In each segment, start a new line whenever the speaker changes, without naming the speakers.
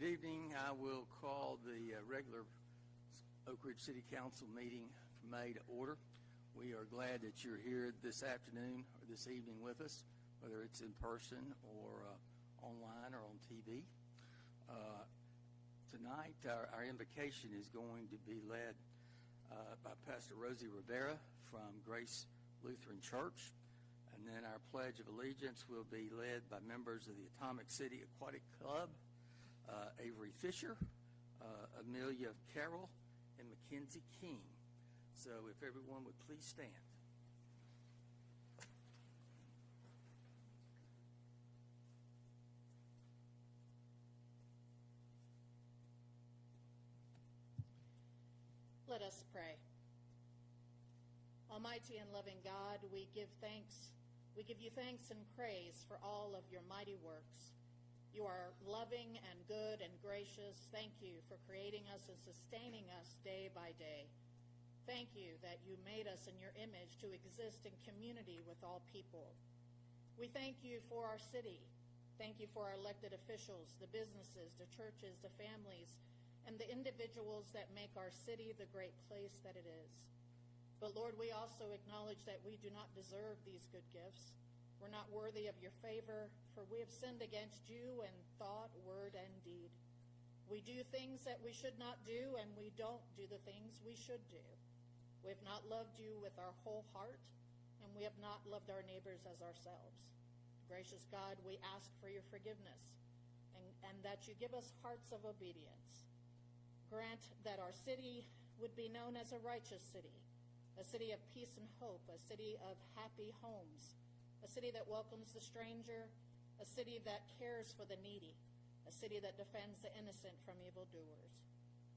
Good evening. I will call the regular Oak Ridge City Council meeting for May to order. We are glad that you're here this afternoon or this evening with us, whether it's in person or online or on TV. Tonight, our invocation is going to be led by Pastor Rosie Rivera from Grace Lutheran Church. And then our Pledge of Allegiance will be led by members of the Atomic City Aquatic Club, Avery Fisher, Amelia Carroll, and Mackenzie King. So if everyone would please stand.
Let us pray. Almighty and loving God, we give you thanks and praise for all of your mighty works. You are loving and good and gracious. Thank you for creating us and sustaining us day by day. Thank you that you made us in your image to exist in community with all people. We thank you for our city. Thank you for our elected officials, the businesses, the churches, the families, and the individuals that make our city the great place that it is. But Lord, we also acknowledge that we do not deserve these good gifts. We're not worthy of your favor, for we have sinned against you in thought, word, and deed. We do things that we should not do, and we don't do the things we should do. We have not loved you with our whole heart, and we have not loved our neighbors as ourselves. Gracious God, we ask for your forgiveness, and that you give us hearts of obedience. Grant that our city would be known as a righteous city, a city of peace and hope, a city of happy homes, a city that welcomes the stranger, a city that cares for the needy, a city that defends the innocent from evildoers.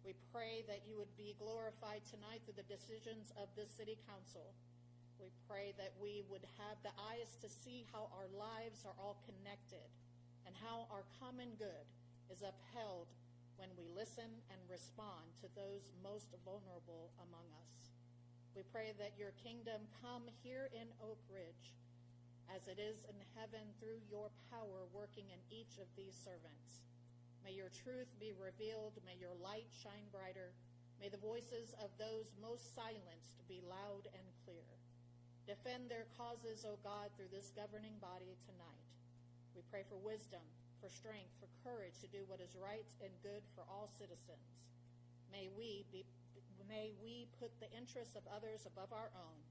We pray that you would be glorified tonight through the decisions of this city council. We pray that we would have the eyes to see how our lives are all connected and how our common good is upheld when we listen and respond to those most vulnerable among us. We pray that your kingdom come here in Oak Ridge as it is in heaven through your power working in each of these servants. May your truth be revealed. May your light shine brighter. May the voices of those most silenced be loud and clear. Defend their causes, O God, through this governing body tonight. We pray for wisdom, for strength, for courage to do what is right and good for all citizens. May we put the interests of others above our own,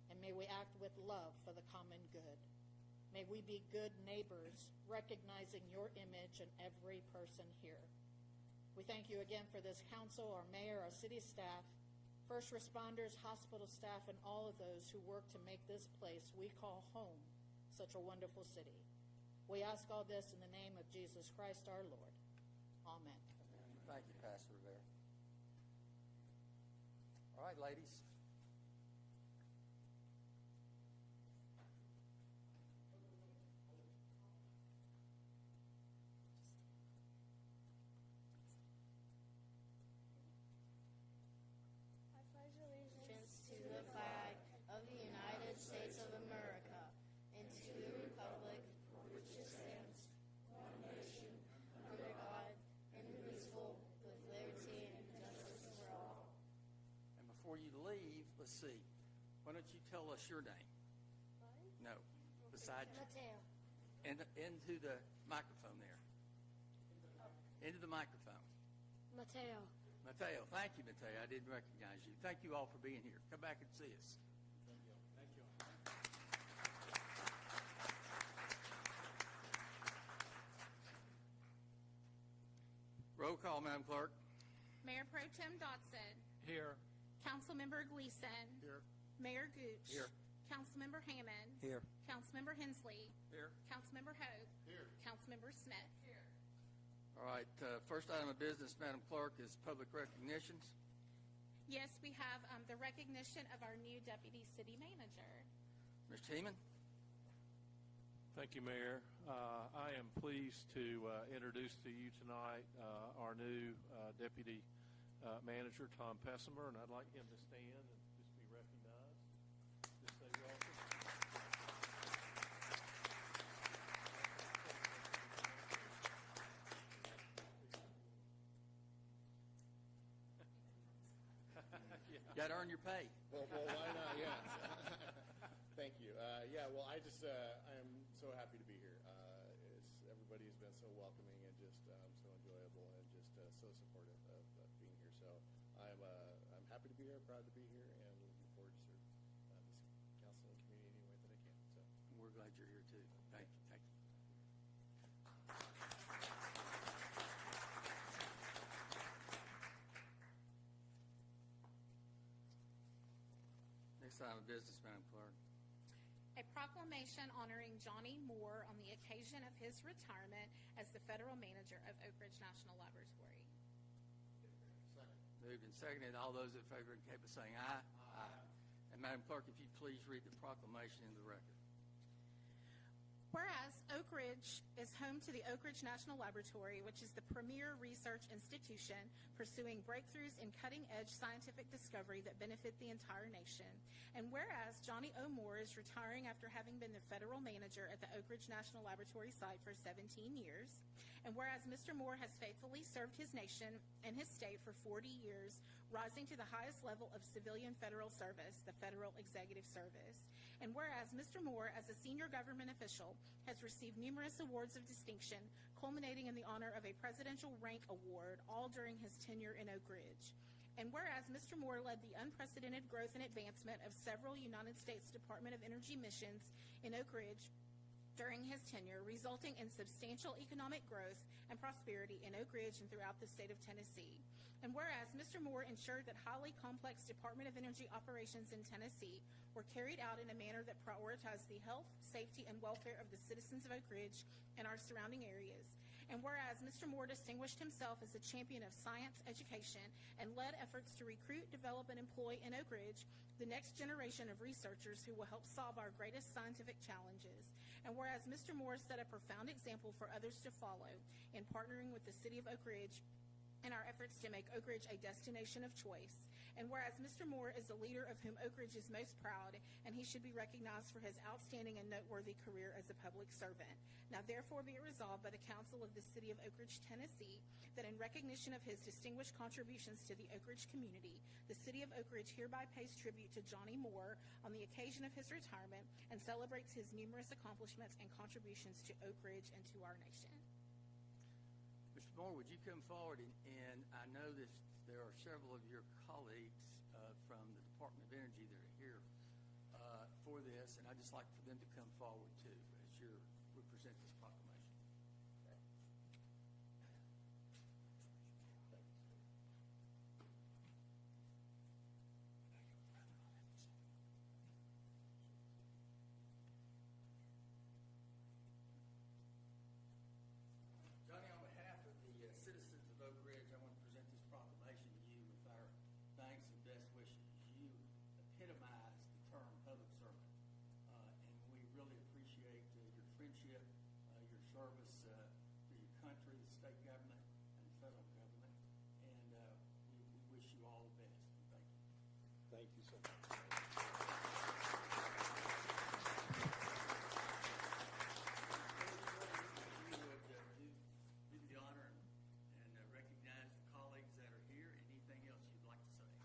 and may we act with love for the common good. May we be good neighbors, recognizing your image in every person here. We thank you again for this council, our mayor, our city staff, first responders, hospital staff, and all of those who work to make this place we call home such a wonderful city. We ask all this in the name of Jesus Christ our Lord. Amen.
Thank you, Pastor Rivera. All right, ladies.
I pledge allegiance to the flag of the United States of America and to the republic for which it stands, one nation, under God, indivisible, with liberty and justice for all.
And before you leave, let's see. Why don't you tell us your name? No. Beside you.
Mateo.
And into the microphone there. Into the microphone.
Mateo.
Mateo. Thank you, Mateo. I didn't recognize you. Thank you all for being here. Come back and see us.
Thank you.
Roll call, Madam Clerk.
Mayor Pro Tem Dotson.
Here.
Councilmember Gleason.
Here.
Mayor Gooch.
Here.
Councilmember Hammond.
Here.
Councilmember Hensley.
Here.
Councilmember Hope.
Here.
Councilmember Smith. Here.
All right. First item of business, Madam Clerk, is public recognitions.
Yes, we have the recognition of our new deputy city manager.
Mr. Heeman.
Thank you, Mayor. I am pleased to introduce to you tonight our new deputy manager, Tom Pessimer, and I'd like him to stand and just be recognized. Just say welcome.
Got to earn your pay.
Well, why not? Yes. Thank you. Yeah, well, I am so happy to be here. Everybody has been so welcoming and just so enjoyable and just so supportive of being here. So I'm happy to be here, proud to be here, and looking forward to serve this council and community any way that I can. So
We're glad you're here too. Thank you. Thank you. Next item of business, Madam Clerk.
A proclamation honoring Johnny Moore on the occasion of his retirement as the federal manager of Oak Ridge National Laboratory.
Moved and seconded. All those in favor indicate by saying aye. Aye. And Madam Clerk, if you please read the proclamation into the record.
Whereas Oak Ridge is home to the Oak Ridge National Laboratory, which is the premier research institution pursuing breakthroughs in cutting-edge scientific discovery that benefit the entire nation. And whereas Johnny O. Moore is retiring after having been the federal manager at the Oak Ridge National Laboratory site for 17 years. And whereas Mr. Moore has faithfully served his nation and his state for 40 years, rising to the highest level of civilian federal service, the Federal Executive Service. And whereas Mr. Moore, as a senior government official, has received numerous awards of distinction, culminating in the honor of a Presidential Rank Award, all during his tenure in Oak Ridge. And whereas Mr. Moore led the unprecedented growth and advancement of several United States Department of Energy missions in Oak Ridge during his tenure, resulting in substantial economic growth and prosperity in Oak Ridge and throughout the state of Tennessee. And whereas Mr. Moore ensured that highly complex Department of Energy operations in Tennessee were carried out in a manner that prioritized the health, safety, and welfare of the citizens of Oak Ridge and our surrounding areas. And whereas Mr. Moore distinguished himself as a champion of science education and led efforts to recruit, develop, and employ in Oak Ridge the next generation of researchers who will help solve our greatest scientific challenges. And whereas Mr. Moore set a profound example for others to follow in partnering with the City of Oak Ridge in our efforts to make Oak Ridge a destination of choice. And whereas Mr. Moore is the leader of whom Oak Ridge is most proud, and he should be recognized for his outstanding and noteworthy career as a public servant. Now therefore be it resolved by the Council of the City of Oak Ridge, Tennessee, that in recognition of his distinguished contributions to the Oak Ridge community, the City of Oak Ridge hereby pays tribute to Johnny Moore on the occasion of his retirement and celebrates his numerous accomplishments and contributions to Oak Ridge and to our nation.
Mr. Moore, would you come forward? And I know that there are several of your colleagues from the Department of Energy that are here for this, and I'd just like for them to come forward too as we present this proclamation. Johnny, on behalf of the citizens of Oak Ridge, I want to present this proclamation to you with our thanks and best wishes. You epitomize the term public servant, and we really appreciate your friendship, your service to your country, the state government, and the federal government, and we wish you all the best. Thank you.
thank you so much.
You would do the honor and recognize the colleagues that are here. Anything else you'd like to say?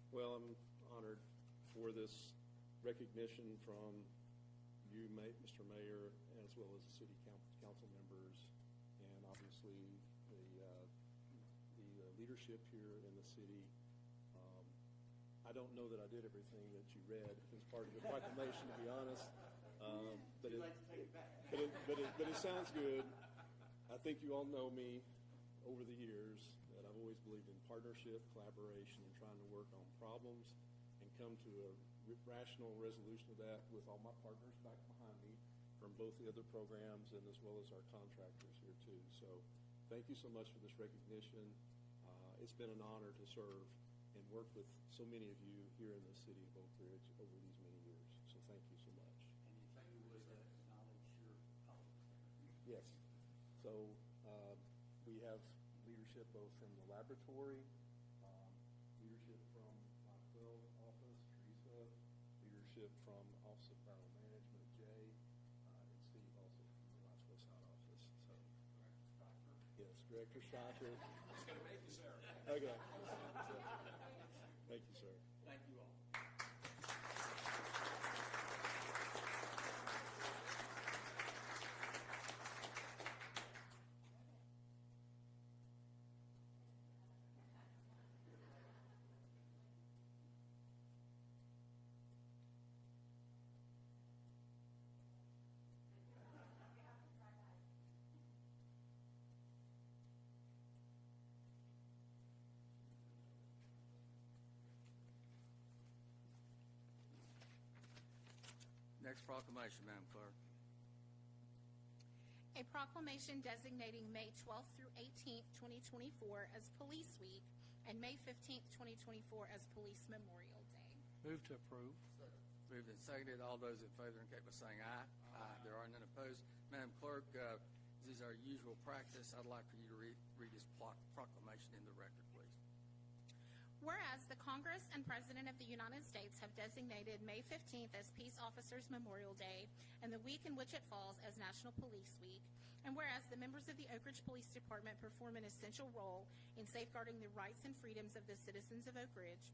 Well, I'm honored for this recognition from you, Mr. Mayor, as well as the city council members, and obviously the leadership here in the city. I don't know that I did everything that you read as part of the proclamation, to be honest. But it sounds good. I think you all know me over the years that I've always believed in partnership, collaboration, and trying to work on problems and come to a rational resolution of that with all my partners back behind me from both the other programs and as well as our contractors here too. So thank you so much for this recognition. It's been an honor to serve and work with so many of you here in the city of Oak Ridge over these many years. So thank you so much.
And if you would acknowledge your colleagues.
Yes. So we have leadership both from the laboratory, leadership from my 12 office, Teresa, leadership from Office of Environmental Management, Jay, and Steve also from the West Side office. So, yes, Director Steicher.
It's going to make you, sir.
Okay. Thank you, sir.
Thank Next proclamation, Madam Clerk.
A proclamation designating May 12th through 18th, 2024 as Police Week and May 15th, 2024 as Police Memorial Day.
Move to approve.
Moved and seconded. All those in favor indicate by saying aye. Aye. There are none opposed. Madam Clerk, as is our usual practice, I'd like for you to read this proclamation in the record, please.
Whereas the Congress and President of the United States have designated May 15th as Peace Officers Memorial Day and the week in which it falls as National Police Week, and whereas the members of the Oak Ridge Police Department perform an essential role in safeguarding the rights and freedoms of the citizens of Oak Ridge,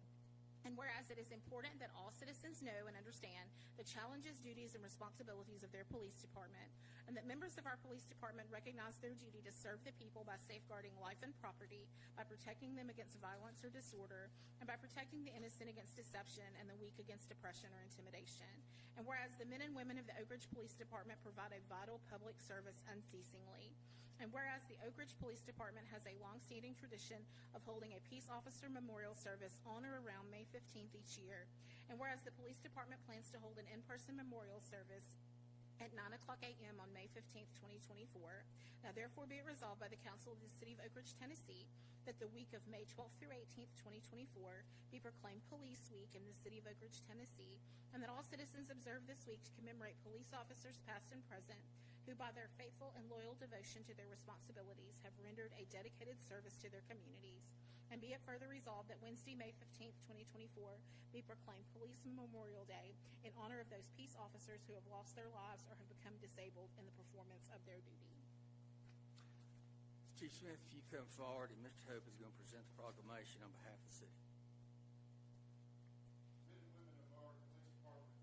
and whereas it is important that all citizens know and understand the challenges, duties, and responsibilities of their police department, and that members of our police department recognize their duty to serve the people by safeguarding life and property, by protecting them against violence or disorder, and by protecting the innocent against deception and the weak against oppression or intimidation. And whereas the men and women of the Oak Ridge Police Department provide a vital public service unceasingly. And whereas the Oak Ridge Police Department has a long-standing tradition of holding a Peace Officer Memorial Service on or around May 15th each year. And whereas the Police Department plans to hold an in-person memorial service at 9 o'clock a.m. on May 15th, 2024. Now, therefore, be it resolved by the Council of the City of Oak Ridge, Tennessee, that the week of May 12th through 18th, 2024, be proclaimed Police Week in the City of Oak Ridge, Tennessee, and that all citizens observe this week to commemorate police officers past and present who, by their faithful and loyal devotion to their responsibilities, have rendered a dedicated service to their communities. And be it further resolved that Wednesday, May 15th, 2024, be proclaimed Police Memorial Day in honor of those peace officers who have lost their lives or have become disabled in the performance of their duty.
Chief Smith, if you come forward, and Mr. Hope is going to present the proclamation on behalf of the city.
Men and women of our police department,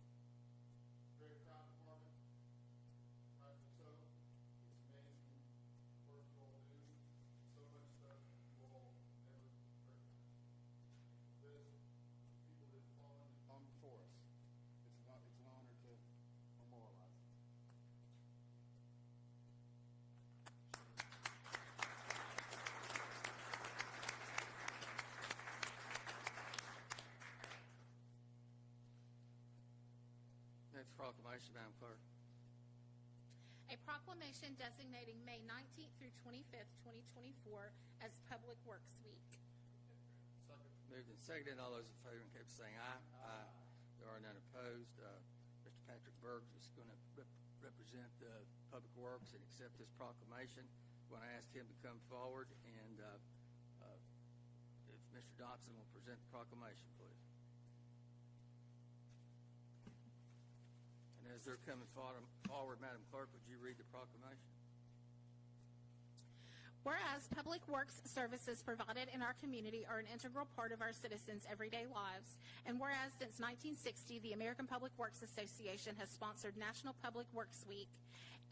very proud department, rightfully so. It's amazing work you all do. So much stuff you all never recognize. This, people that have fallen before us. It's an honor to memorialize.
Next proclamation, Madam Clerk.
A proclamation designating May 19th through 25th, 2024 as Public Works Week.
Moved and seconded. All those in favor indicate by saying aye. Aye. There are none opposed. Mr. Patrick Berg is going to represent Public Works and accept this proclamation. I'm going to ask him to come forward, and if Mr. Dotson will present the proclamation, please. And as they're coming forward, Madam Clerk, would you read the proclamation?
Whereas public works services provided in our community are an integral part of our citizens' everyday lives, and whereas since 1960, the American Public Works Association has sponsored National Public Works Week,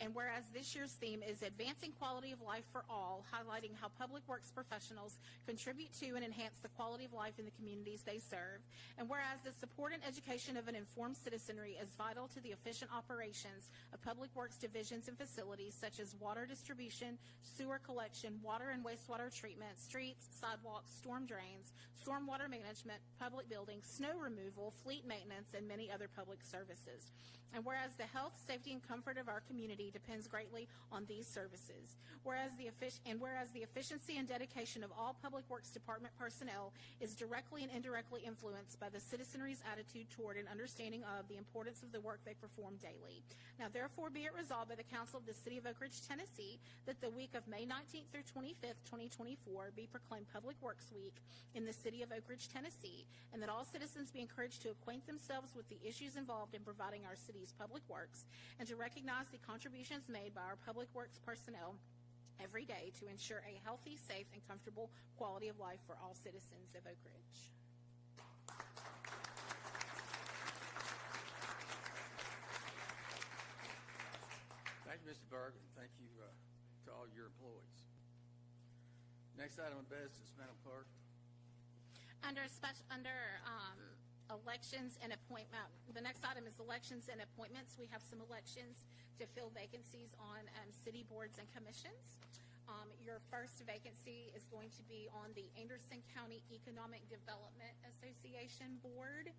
and whereas this year's theme is Advancing Quality of Life for All, highlighting how public works professionals contribute to and enhance the quality of life in the communities they serve, and whereas the support and education of an informed citizenry is vital to the efficient operations of public works divisions and facilities such as water distribution, sewer collection, water and wastewater treatment, streets, sidewalks, storm drains, stormwater management, public buildings, snow removal, fleet maintenance, and many other public services. And whereas the health, safety, and comfort of our community depends greatly on these services, whereas the efficiency and dedication of all Public Works Department personnel is directly and indirectly influenced by the citizenry's attitude toward and understanding of the importance of the work they perform daily. Now, therefore, be it resolved by the Council of the City of Oak Ridge, Tennessee, that the week of May 19th through 25th, 2024, be proclaimed Public Works Week in the City of Oak Ridge, Tennessee, and that all citizens be encouraged to acquaint themselves with the issues involved in providing our city's public works, and to recognize the contributions made by our public works personnel every day to ensure a healthy, safe, and comfortable quality of life for all citizens of Oak Ridge.
Thank you, Mr. Berg, and thank you to all your employees. Next item of business, Madam Clerk.
Under elections and appointment, the next item is elections and appointments. We have some elections to fill vacancies on city boards and commissions. Your first vacancy is going to be on the Anderson County Economic Development Association Board.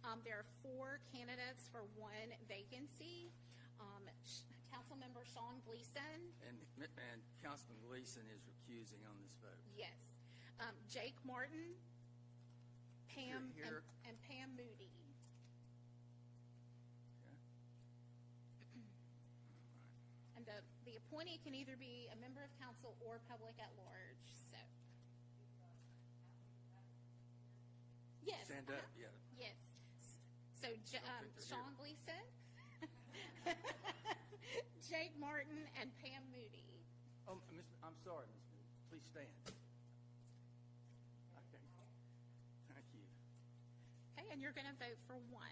There are 4 candidates for 1 vacancy. Councilmember Sean Gleason,
And Councilman Gleason is recusing on this vote.
yes. Jake Martin, Pam,
Here.
and Pam Moody.
Okay.
And the appointee can either be a member of council or public at large, so. Yes.
Stand up, yeah.
Yes. So
they're
Sean Gleason, Jake Martin, and Pam Moody.
Oh, I'm sorry, Ms. Moody. Please stand. Okay. Thank you.
Okay, and you're going to vote for 1.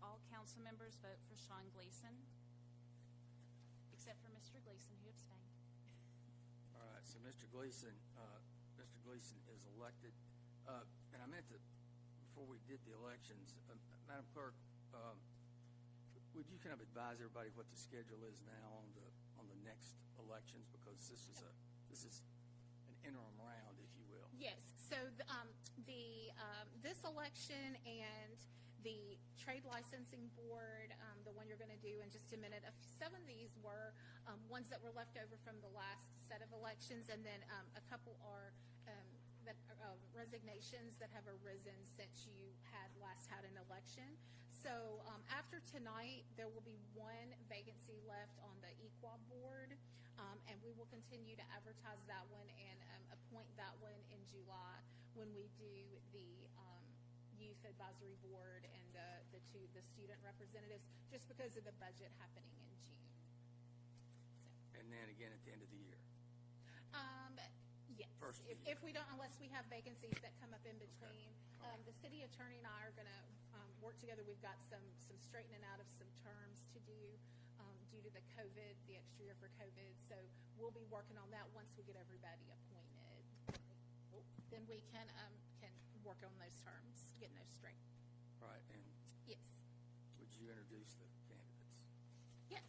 All council members vote for Sean Gleason, except for Mr. Gleason, who abstained.
All right, so Mr. Gleason is elected. And I meant to, before we did the elections, Madam Clerk, would you kind of advise everybody what the schedule is now on the next elections? Because this is an interim round, if you will.
Yes, so this election and the Trade Licensing Board, the one you're going to do in just a minute, some of these were ones that were left over from the last set of elections, and then a couple are resignations that have arisen since you last had an election. So after tonight, there will be 1 vacancy left on the EQUA board, and we will continue to advertise that one and appoint that one in July when we do the Youth Advisory Board and the student representatives, just because of the budget happening in June. So.
And then again at the end of the year.
Yes,
First of the
if we don't, unless we have vacancies that come up in between.
Okay.
The city attorney and I are going to work together. We've got some straightening out of some terms to do due to the COVID, the extra year for COVID. So we'll be working on that once we get everybody appointed. Then we can work on those terms, getting those straight.
Right, and
Yes.
would you introduce the candidates?
Yes.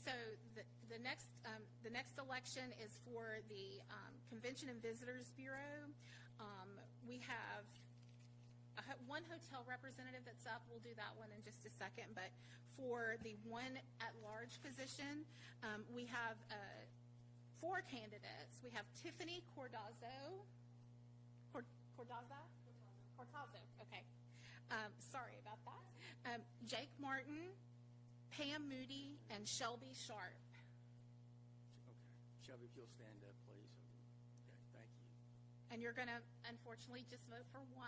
So the next election is for the Convention and Visitors Bureau. We have 1 hotel representative that's up. We'll do that one in just a second. But for the 1 at-large position, we have 4 candidates. We have Tiffany Cordazo. Cortazo. Okay. Sorry about that. Jake Martin, Pam Moody, and Shelby Sharp.
Okay. Shelby, if you'll stand up, please. Okay, thank you.
And you're going to, unfortunately, just vote for 1.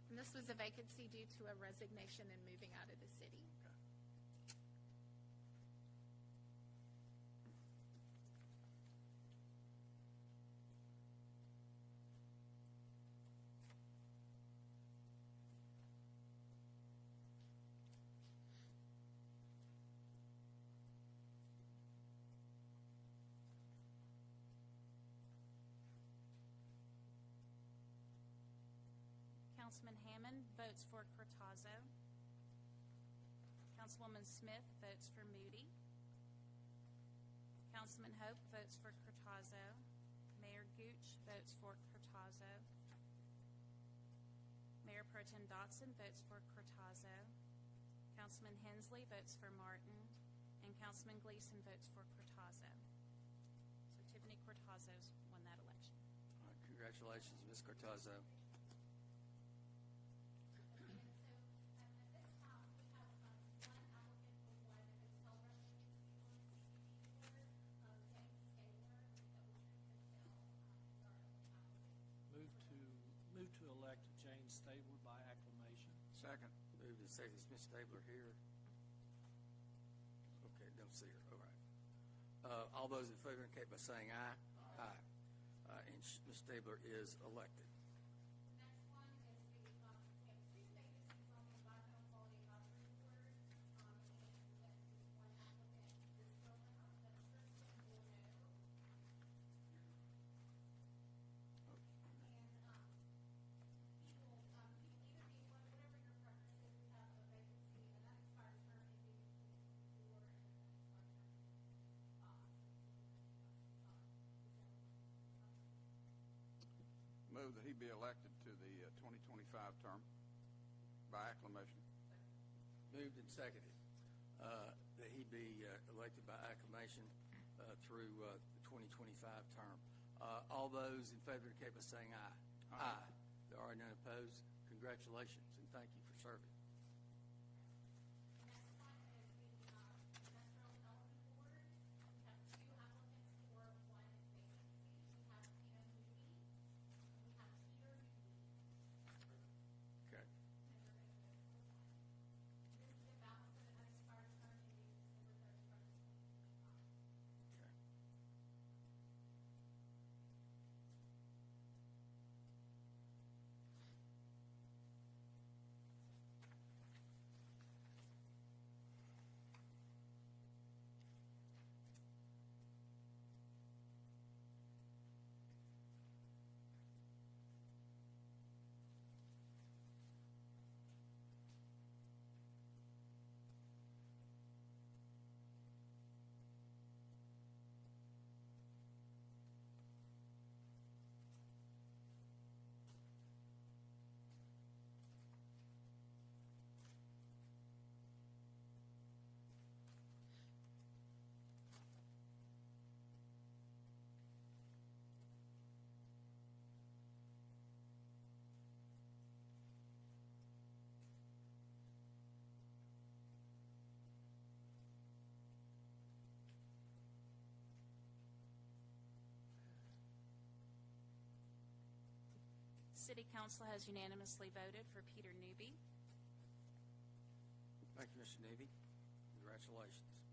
And this was a vacancy due to a resignation and moving out of the city.
Okay.
Councilman Hammond votes for Cortazo. Councilwoman Smith votes for Moody. Councilman Hope votes for Cortazo. Mayor Gooch votes for Cortazo. Mayor Pro Tem Dotson votes for Cortazo. Councilman Hensley votes for Martin. And Councilman Gleason votes for Cortazo. So Tiffany Cortazo's won that election.
All right, congratulations, Ms. Cortazo.
Move to elect Jane Stabler by acclamation.
Second. Move to second. Is Ms. Stabler here? Okay, don't see her. All right. All those in favor indicate by saying aye. Aye. Ms. Stabler is elected.
Next one is we have two vacancies on the Environmental Quality Advisory Board, and that is one applicant is still in that's Tristan Bourneau. And he will either be whatever your preference is. We have a vacancy, and that expires term ending in 2024, and then that expires term
Move that he be elected to the 2025 term by acclamation.
Moved and seconded that he be elected by acclamation through the 2025 term. All those in favor indicate by saying aye. Aye. There are none opposed. Congratulations, and thank you for serving.
Next one is the Industrial Development Board. We have two applicants for one vacancy. We have Tina Moody and we have Peter Newby.
Okay.
This is a balance of an unexpired term ending December 31st, 2025.
Okay.
City Council has unanimously voted for Peter Newby.
Thank you, Mr. Navy. Congratulations.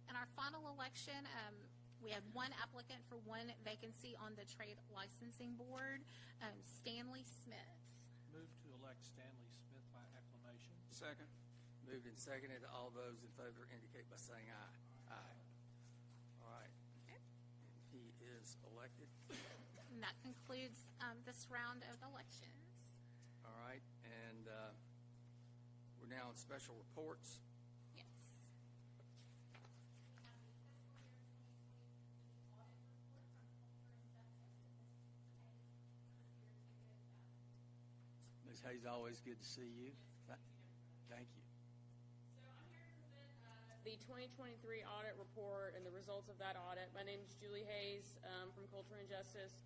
And our final election, we had one applicant for one vacancy on the Trade Licensing Board, Stanley Smith.
Move to elect Stanley Smith by acclamation.
Second.
Moved and seconded. All those in favor indicate by saying aye. Aye. All right.
Okay.
And he is elected.
And that concludes this round of elections.
All right. And we're now on special reports.
Yes.
Ms. Hayes, always good to see you. Thank you.
So I'm here to present the 2023 audit report and the results of that audit. My name is Julie Hayes from Culture and Justice.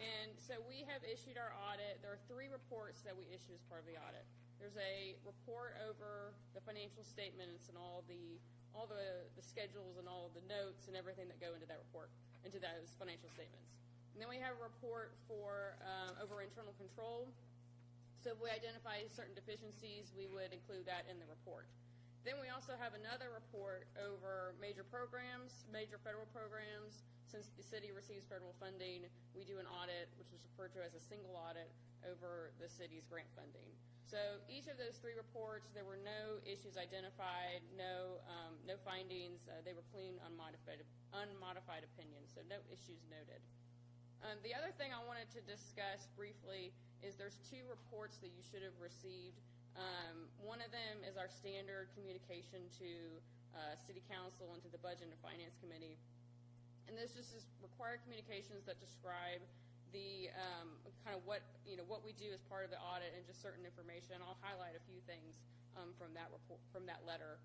And so we have issued our audit. There are 3 reports that we issue as part of the audit. There's a report over the financial statements and all the schedules and all of the notes and everything that go into that report, into those financial statements. And then we have a report for over internal control. So if we identify certain deficiencies, we would include that in the report. Then we also have another report over major programs, major federal programs. Since the city receives federal funding, we do an audit, which is referred to as a single audit, over the city's grant funding. So each of those 3 reports, there were no issues identified, no findings. They were clean, unmodified opinions, so no issues noted. The other thing I wanted to discuss briefly is there's 2 reports that you should have received. One of them is our standard communication to City Council and to the Budget and Finance Committee. And this just is required communications that describe the kind of what we do as part of the audit and just certain information. I'll highlight a few things from that report, from that letter.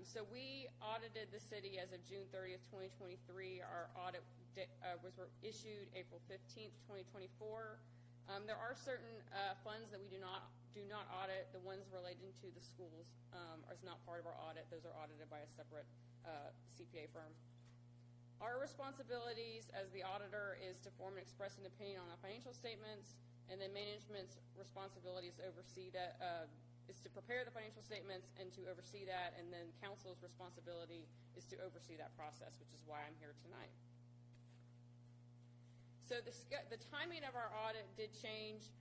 So we audited the city as of June 30th, 2023. Our audit was issued April 15th, 2024. There are certain funds that we do not audit. The ones relating to the schools is not part of our audit. Those are audited by a separate CPA firm. Our responsibilities as the auditor is to form and express an opinion on the financial statements, and then management's responsibility is to oversee that, is to prepare the financial statements and to oversee that, and then council's responsibility is to oversee that process, which is why I'm here tonight. So the timing of our audit did change.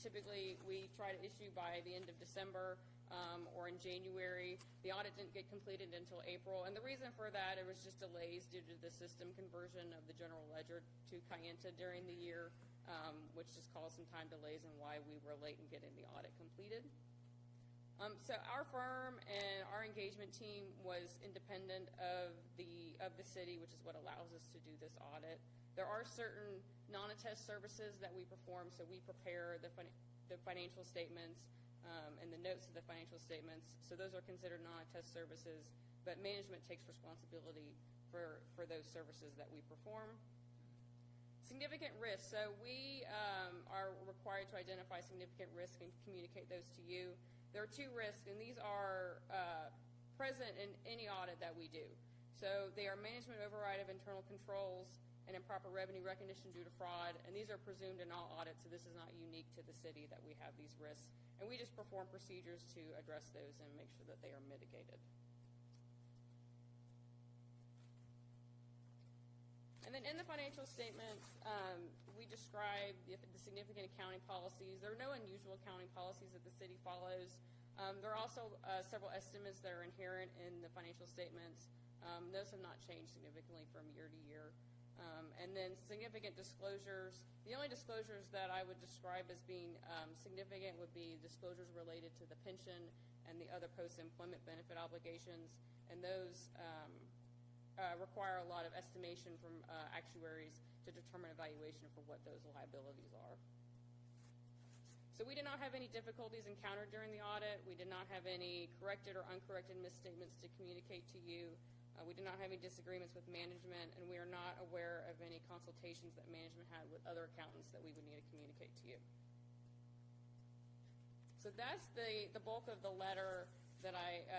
Typically we try to issue by the end of December or in January. The audit didn't get completed until April, and the reason for that, it was just delays due to the system conversion of the general ledger to Kayenta during the year, which just caused some time delays and why we were late in getting the audit completed. So our firm and our engagement team was independent of the city, which is what allows us to do this audit. There are certain non-attest services that we perform, so we prepare the financial statements and the notes of the financial statements. So those are considered non-attest services, but management takes responsibility for those services that we perform. Significant risks. So we are required to identify significant risks and communicate those to you. There are 2 risks, and these are present in any audit that we do. So they are management override of internal controls and improper revenue recognition due to fraud, and these are presumed in all audits, so this is not unique to the city that we have these risks. And we just perform procedures to address those and make sure that they are mitigated. And then in the financial statements, we describe the significant accounting policies. There are no unusual accounting policies that the city follows. There are also several estimates that are inherent in the financial statements. Those have not changed significantly from year to year. And then significant disclosures. The only disclosures that I would describe as being significant would be disclosures related to the pension and the other post-employment benefit obligations. And those require a lot of estimation from actuaries to determine evaluation for what those liabilities are. So we did not have any difficulties encountered during the audit. We did not have any corrected or uncorrected misstatements to communicate to you. We did not have any disagreements with management, and we are not aware of any consultations that management had with other accountants that we would need to communicate to you. So that's the bulk of the letter that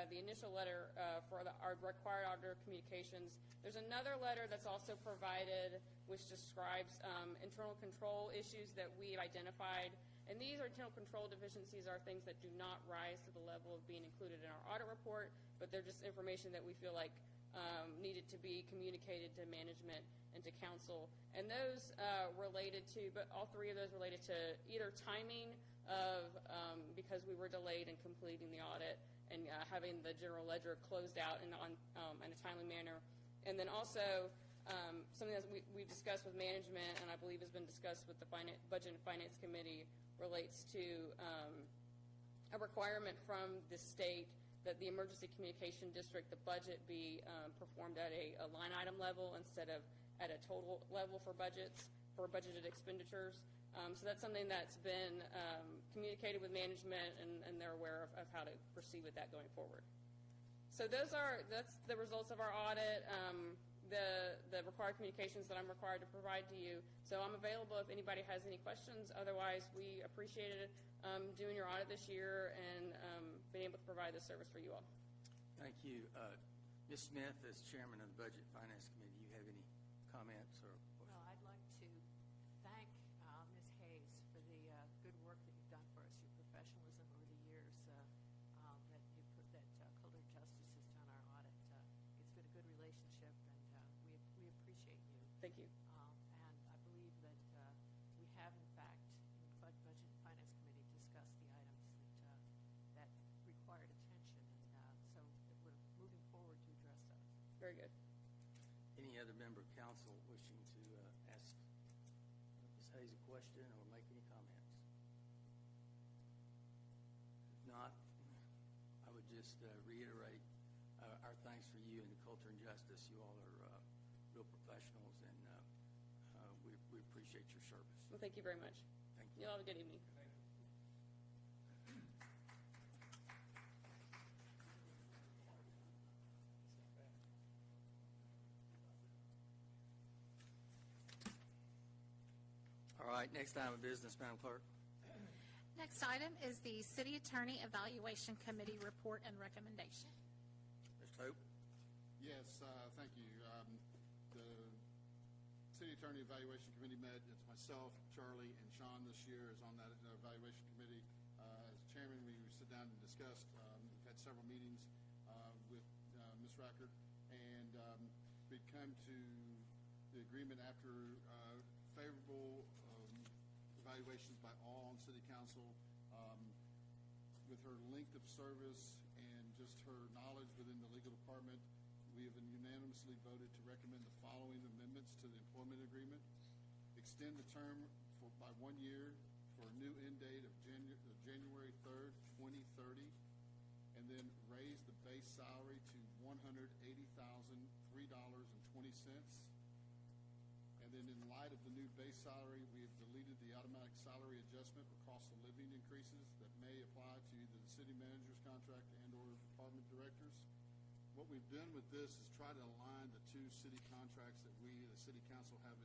the initial letter for our required auditor communications. There's another letter that's also provided which describes internal control issues that we've identified. And these internal control deficiencies are things that do not rise to the level of being included in our audit report, but they're just information that we feel like needed to be communicated to management and to council. And those related to, but all 3 of those related to either timing of, because we were delayed in completing the audit and having the general ledger closed out in a timely manner. And then also something that we've discussed with management and I believe has been discussed with the Budget and Finance Committee relates to a requirement from the state that the emergency communication district, the budget be performed at a line item level instead of at a total level for budgets, for budgeted expenditures. So that's something that's been communicated with management, and they're aware of how to proceed with that going forward. So that's the results of our audit, the required communications that I'm required to provide to you. So I'm available if anybody has any questions. Otherwise, we appreciated doing your audit this year and being able to provide this service for you all.
Thank you. Ms. Smith, as Chairman of the Budget and Finance Committee, do you have any comments or questions?
Well, I'd like to thank Ms. Hayes for the good work that you've done for us, your professionalism over the years that Coulter Justice has done our audit. It's been a good relationship, and we appreciate you.
Thank you.
And I believe that we have, in fact, in the Budget and Finance Committee discussed the items that required attention, and so we're moving forward to address those.
Very good.
Any other member of council wishing to ask Ms. Hayes a question or make any comments? If not, I would just reiterate our thanks for you and the Culture and Justice. You all are real professionals, and we appreciate your service.
Well, thank you very much.
Thank you.
You all have a good evening.
All right, next item of business, Madam Clerk.
Next item is the City Attorney Evaluation Committee report and recommendation.
Mr. Hope.
Yes, thank you. The City Attorney Evaluation Committee met. It's myself, Charlie, and Sean this year is on that evaluation committee. As chairman, we sit down and discussed. We've had several meetings with Ms. Rackert, and we'd come to the agreement after favorable evaluations by all on city council. With her length of service and just her knowledge within the legal department, we have unanimously voted to recommend the following amendments to the employment agreement. Extend the term by 1 year for a new end date of January 3rd, 2030, and then raise the base salary to $180,003.20. And then in light of the new base salary, we have deleted the automatic salary adjustment for cost of living increases that may apply to either the city manager's contract and or department directors. What we've done with this is try to align the two city contracts that we, the city council, have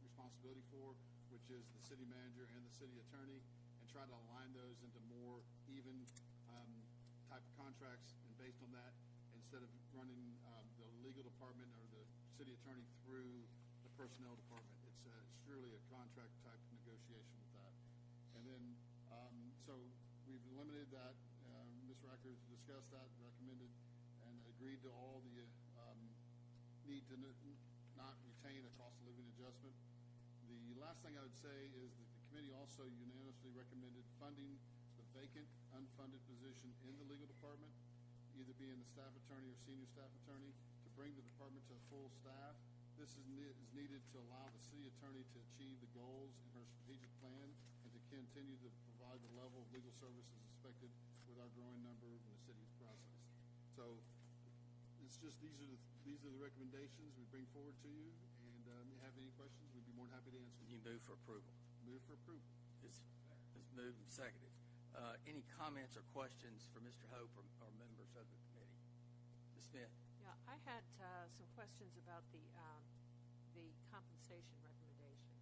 responsibility for, which is the city manager and the city attorney, and try to align those into more even type of contracts. And based on that, instead of running the legal department or the city attorney through the personnel department, it's surely a contract type negotiation with that. And then, so we've eliminated that. Ms. Racker discussed that, recommended, and agreed to all the need to not retain a cost of living adjustment. The last thing I would say is that the committee also unanimously recommended funding the vacant, unfunded position in the legal department, either being the staff attorney or senior staff attorney, to bring the department to full staff. This is needed to allow the city attorney to achieve the goals in her strategic plan and to continue to provide the level of legal services expected with our growing number in the city process. So it's just these are the recommendations we bring forward to you. And if you have any questions, we'd be more than happy to answer.
You move for approval.
Move for approval.
It's moved and seconded. Any comments or questions for Mr. Hope or members of the committee? Ms. Smith?
Yeah, I had some questions about the compensation recommendation.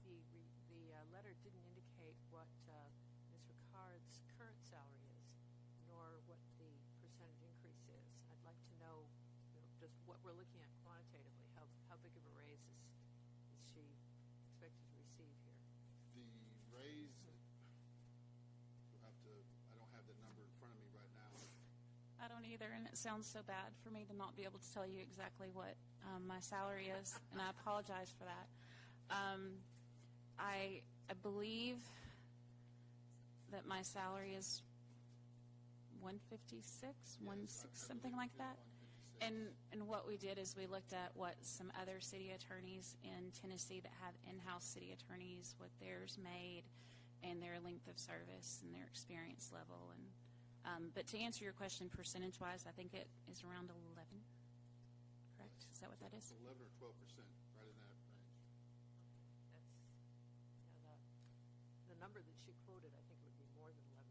The letter didn't indicate what Ms. Ricard's current salary is, nor what the percentage increase is. I'd like to know, just what we're looking at quantitatively. How big of a raise is she expected to receive here?
The raise, I don't have the number in front of me right now.
I don't either, and it sounds so bad for me to not be able to tell you exactly what my salary is, and I apologize for that. I believe that my salary is $156, something like that. And what we did is we looked at what some other city attorneys in Tennessee that have in-house city attorneys, what theirs made, and their length of service and their experience level. And but to answer your question, percentage-wise, I think it is around 11. Correct? Is that what that is?
11 or 12%, right in that range.
That's the number that she quoted. I think would be more than 11%.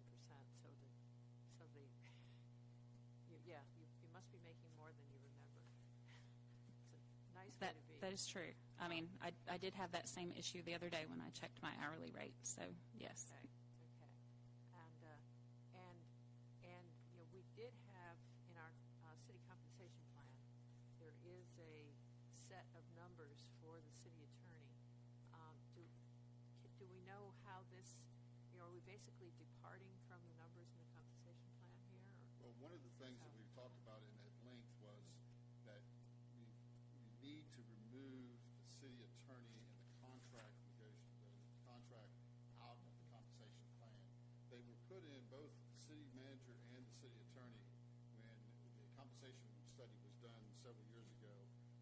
You must be making more than you remember. It's a nice way to be.
That is true. I mean, I did have that same issue the other day when I checked my hourly rate. So yes.
Okay. And we did have in our city compensation plan, there is a set of numbers for the city attorney. Do we know how this, are we basically departing from the numbers in the compensation plan here?
Well, one of the things that we've talked about in at length was that we need to remove the city attorney and the contract out of the compensation plan. They were put in, both the city manager and the city attorney, when the compensation study was done several years ago,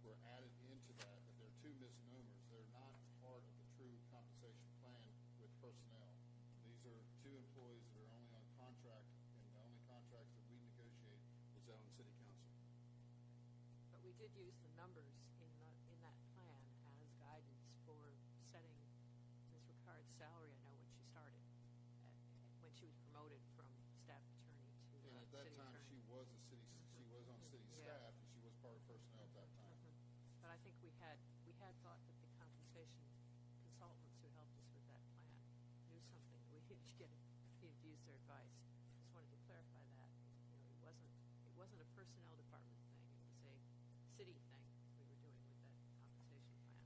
were added into that, but they're two misnomers. They're not part of the true compensation plan with personnel. These are two employees that are only on contract, and the only contracts that we negotiate is out on city council.
But we did use the numbers in that plan as guidance for setting Ms. Ricard's salary. I know when she started, when she was promoted from staff attorney to city attorney.
And at that time, she was on city staff, and she was part of personnel at that time.
But I think we had thought that the compensation consultants who helped us with that plan knew something. We needed to use their advice. Just wanted to clarify that. It wasn't a personnel department thing. It was a city thing we were doing with that compensation plan.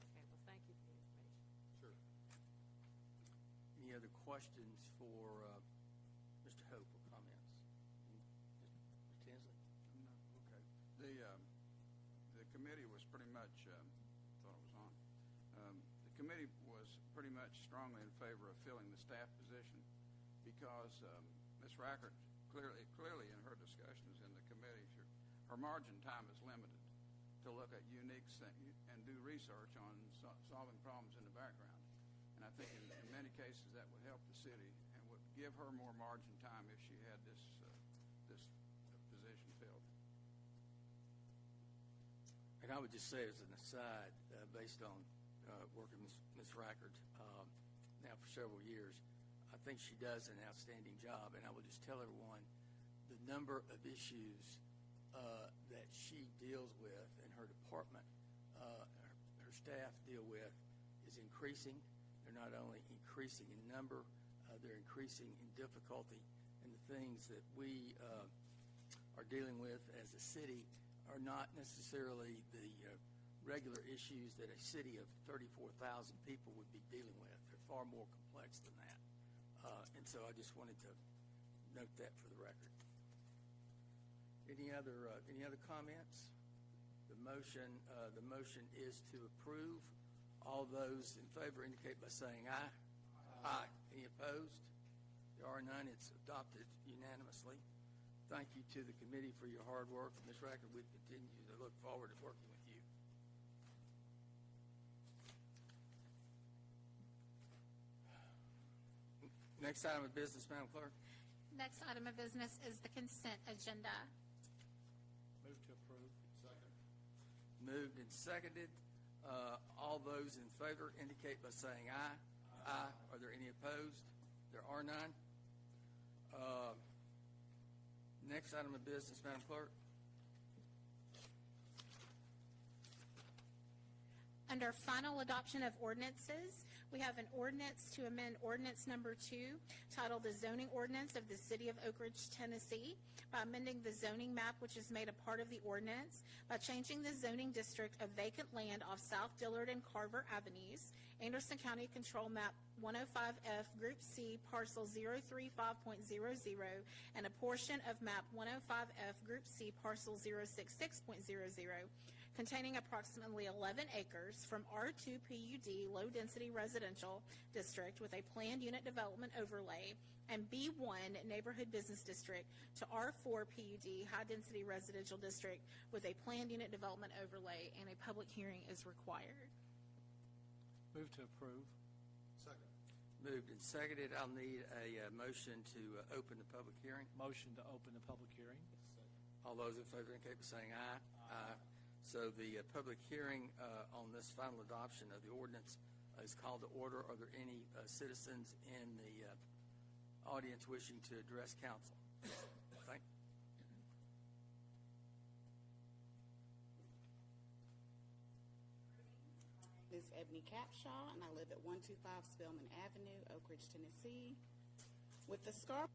Okay. Well, thank you for the information.
Sure.
Any other questions for Mr. Hope or comments? Mr. Tinsley?
No. Okay. The committee was pretty much pretty much strongly in favor of filling the staff position because Ms. Rackert clearly in her discussions in the committee, her margin time is limited to look at unique and do research on solving problems in the background. And I think in many cases that would help the city and would give her more margin time if she had this position filled.
And I would just say as an aside, based on working with Ms. Rackert now for several years, I think she does an outstanding job. And I will just tell everyone the number of issues that she deals with and her department, her staff deal with is increasing. They're not only increasing in number, they're increasing in difficulty. And the things that we are dealing with as a city are not necessarily the regular issues that a city of 34,000 people would be dealing with. They're far more complex than that. And so I just wanted to note that for the record. Any other comments? The motion is to approve. All those in favor indicate by saying aye. Aye. Any opposed? There are none. It's adopted unanimously. Thank you to the committee for your hard work. Ms. Rackert, we continue to look forward to working with you. Next item of business, Madam Clerk.
Next item of business is the consent agenda.
Move to approve.
Second.
Moved and seconded. All those in favor indicate by saying aye. Aye. Are there any opposed? There are none. Next item of business, Madam Clerk.
Under final adoption of ordinances, we have an ordinance to amend ordinance number 2, titled the zoning ordinance of the city of Oak Ridge, Tennessee, by amending the zoning map, which is made a part of the ordinance, by changing the zoning district of vacant land off South Dillard and Carver Avenues, Anderson County Control Map 105F, Group C, Parcel 035.00, and a portion of Map 105F, Group C, Parcel 066.00, containing approximately 11 acres from R2 PUD Low Density Residential District with a planned unit development overlay and B1 Neighborhood Business District to R4 PUD High Density Residential District with a planned unit development overlay, and a public hearing is required.
Move to approve.
Second.
Moved and seconded. I'll need a motion to open the public hearing.
Motion to open the public hearing.
All those in favor indicate by saying aye. Aye. So the public hearing on this final adoption of the ordinance is called to order. Are there any citizens in the audience wishing to address council? Thank you.
My name is Ebony Capshaw, and I live at 125 Spelman Avenue, Oak Ridge, Tennessee. With the Scarborough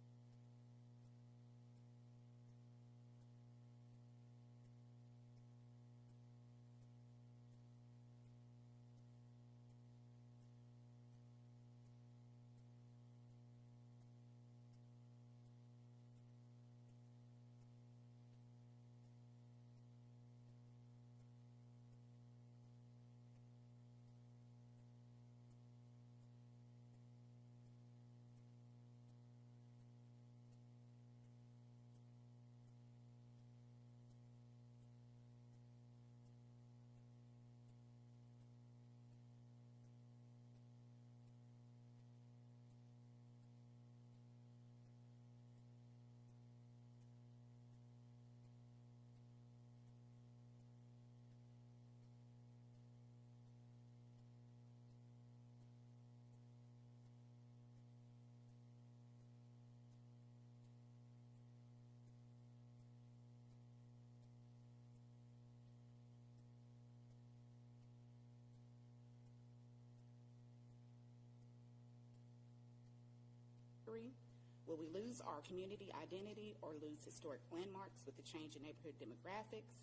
will we lose our community identity or lose historic landmarks with the change in neighborhood demographics?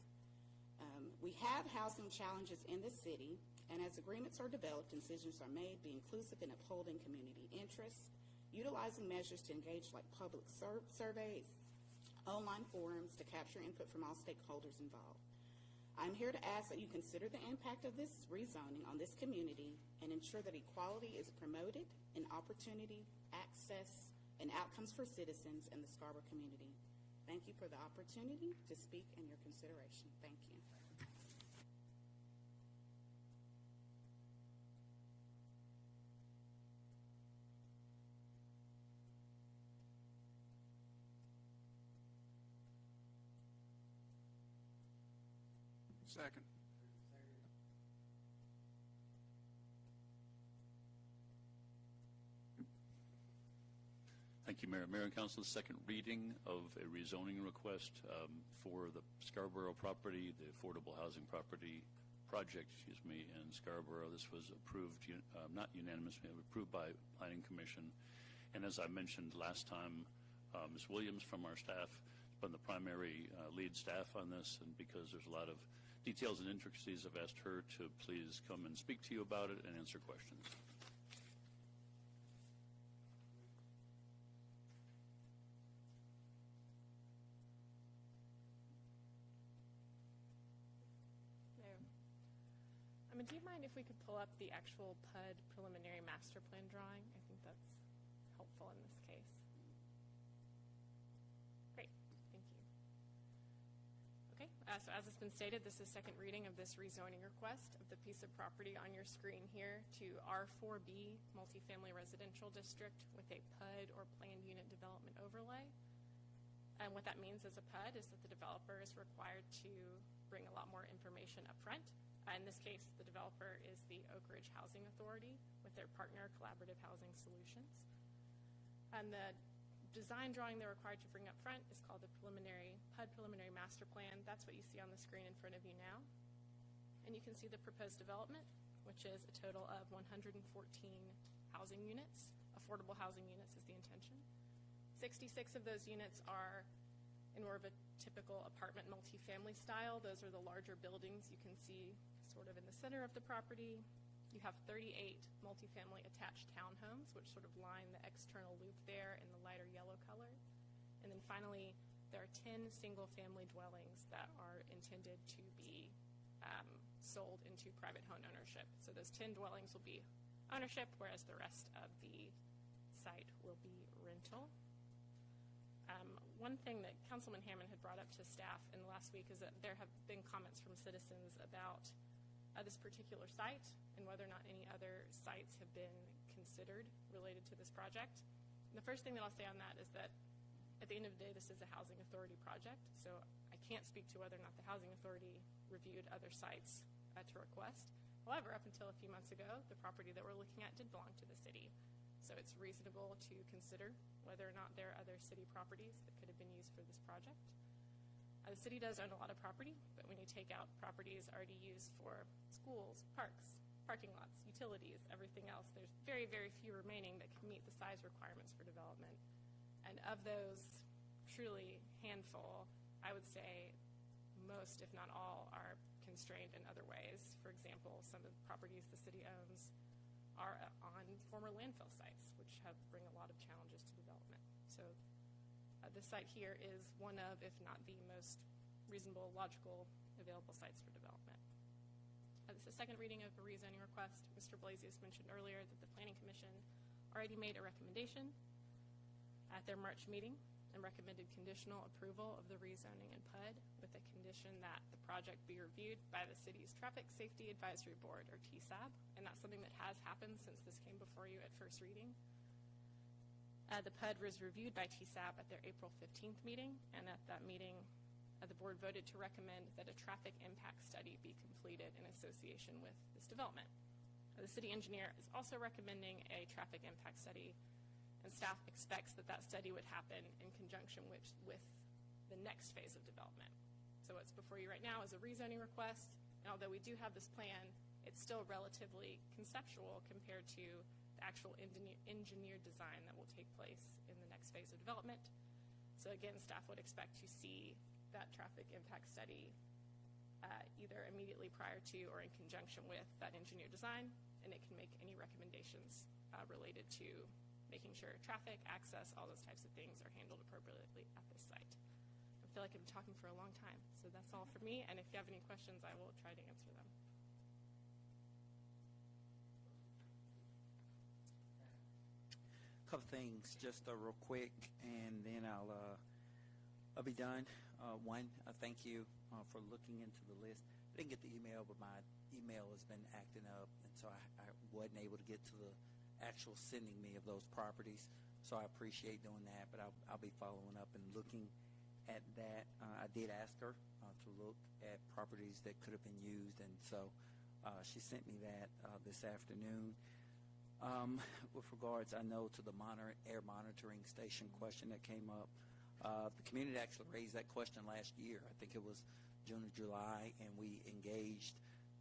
We have housing challenges in the city, and as agreements are developed, decisions are made, be inclusive in upholding community interests, utilizing measures to engage like public surveys, online forums to capture input from all stakeholders involved. I'm here to ask that you consider the impact of this rezoning on this community and ensure that equality is promoted in opportunity, access, and outcomes for citizens in the Scarborough community. Thank you for the opportunity to speak and your consideration. Thank you.
Second.
Thank you, Mayor. Mayor and Council, the second reading of a rezoning request for the Scarborough property, the affordable housing property project, in Scarborough. This was approved, not unanimously, approved by Planning Commission. And as I mentioned last time, Ms. Williams from our staff has been the primary lead staff on this, and because there's a lot of details and intricacies, I've asked her to please come and speak to you about it and answer questions.
Do you mind if we could pull up the actual PUD preliminary master plan drawing? I think that's helpful in this case. Great, thank you. Okay, so as has been stated, this is second reading of this rezoning request of the piece of property on your screen here to R4B multifamily residential district with a PUD or planned unit development overlay. And what that means as a PUD is that the developer is required to bring a lot more information up front. In this case, the developer is the Oak Ridge Housing Authority with their partner, Collaborative Housing Solutions. And the design drawing they're required to bring up front is called the PUD Preliminary Master Plan. That's what you see on the screen in front of you now. And you can see the proposed development, which is a total of 114 housing units. Affordable housing units is the intention. 66 of those units are in more of a typical apartment multifamily style. Those are the larger buildings you can see sort of in the center of the property. You have 38 multifamily attached townhomes, which sort of line the external loop there in the lighter yellow color. And then finally, there are 10 single-family dwellings that are intended to be sold into private home ownership. So those 10 dwellings will be ownership, whereas the rest of the site will be rental. One thing that Councilman Hammond had brought up to staff in the last week is that there have been comments from citizens about this particular site and whether or not any other sites have been considered related to this project. And the first thing that I'll say on that is that at the end of the day, this is a housing authority project, so I can't speak to whether or not the housing authority reviewed other sites to request. However, up until a few months ago, the property that we're looking at did belong to the city. So it's reasonable to consider whether or not there are other city properties that could have been used for this project. The city does own a lot of property, but when you take out properties already used for schools, parks, parking lots, utilities, everything else, there's very, very few remaining that can meet the size requirements for development. And of those truly handful, I would say most, if not all, are constrained in other ways. For example, some of the properties the city owns are on former landfill sites, which bring a lot of challenges to development. So this site here is one of, if not the most reasonable, logical, available sites for development. This is the second reading of a rezoning request. Mr. Blasius mentioned earlier that the Planning Commission already made a recommendation at their March meeting and recommended conditional approval of the rezoning and PUD with a condition that the project be reviewed by the city's Traffic Safety Advisory Board, or TSAB, and that's something that has happened since this came before you at first reading. The PUD was reviewed by TSAB at their April 15th meeting, and at that meeting, the board voted to recommend that a traffic impact study be completed in association with this development. The city engineer is also recommending a traffic impact study, and staff expects that that study would happen in conjunction with the next phase of development. So what's before you right now is a rezoning request, and although we do have this plan, it's still relatively conceptual compared to the actual engineered design that will take place in the next phase of development. So again, staff would expect to see that traffic impact study either immediately prior to or in conjunction with that engineered design, and it can make any recommendations related to making sure traffic, access, all those types of things are handled appropriately at this site. And feel like I'm talking for a long time. So that's all for me, and if you have any questions, I will try to answer them.
Couple things, just real quick, and then I'll be done. One, thank you for looking into the list. I didn't get the email, but my email has been acting up, and so I wasn't able to get to the actual sending me of those properties. So I appreciate doing that, but I'll be following up and looking at that. I did ask her to look at properties that could have been used, and so she sent me that this afternoon. With regards, I know, to the air monitoring station question that came up, the community actually raised that question last year. I think it was June or July, and we engaged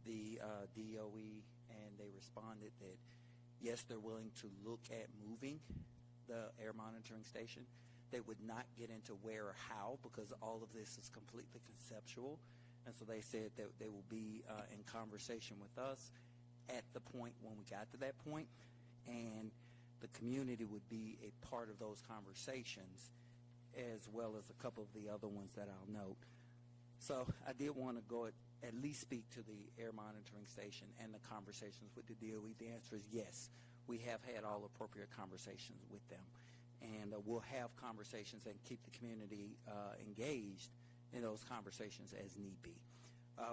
the DOE, and they responded that, yes, they're willing to look at moving the air monitoring station. They would not get into where or how, because all of this is completely conceptual, and so they said that they will be in conversation with us at the point when we got to that point, and the community would be a part of those conversations, as well as a couple of the other ones that I'll note. So I did want to go at least speak to the air monitoring station and the conversations with the DOE. The answer is yes. We have had all appropriate conversations with them, and we'll have conversations and keep the community engaged in those conversations as need be.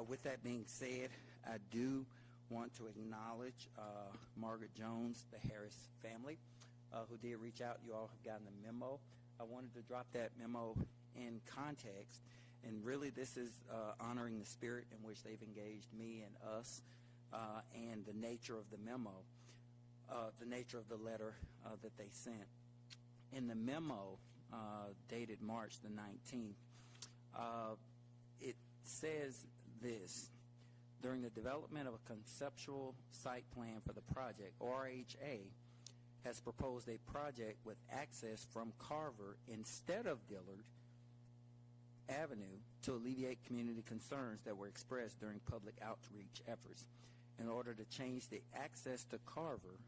With that being said, I do want to acknowledge Margaret Jones, the Harris family, who did reach out. You all have gotten a memo. I wanted to drop that memo in context, and really this is honoring the spirit in which they've engaged me and us, and the nature of the memo, the nature of the letter that they sent. In the memo dated March the 19th, it says this: during the development of a conceptual site plan for the project, ORHA has proposed a project with access from Carver instead of Dillard Avenue to alleviate community concerns that were expressed during public outreach efforts. In order to change the access to Carver,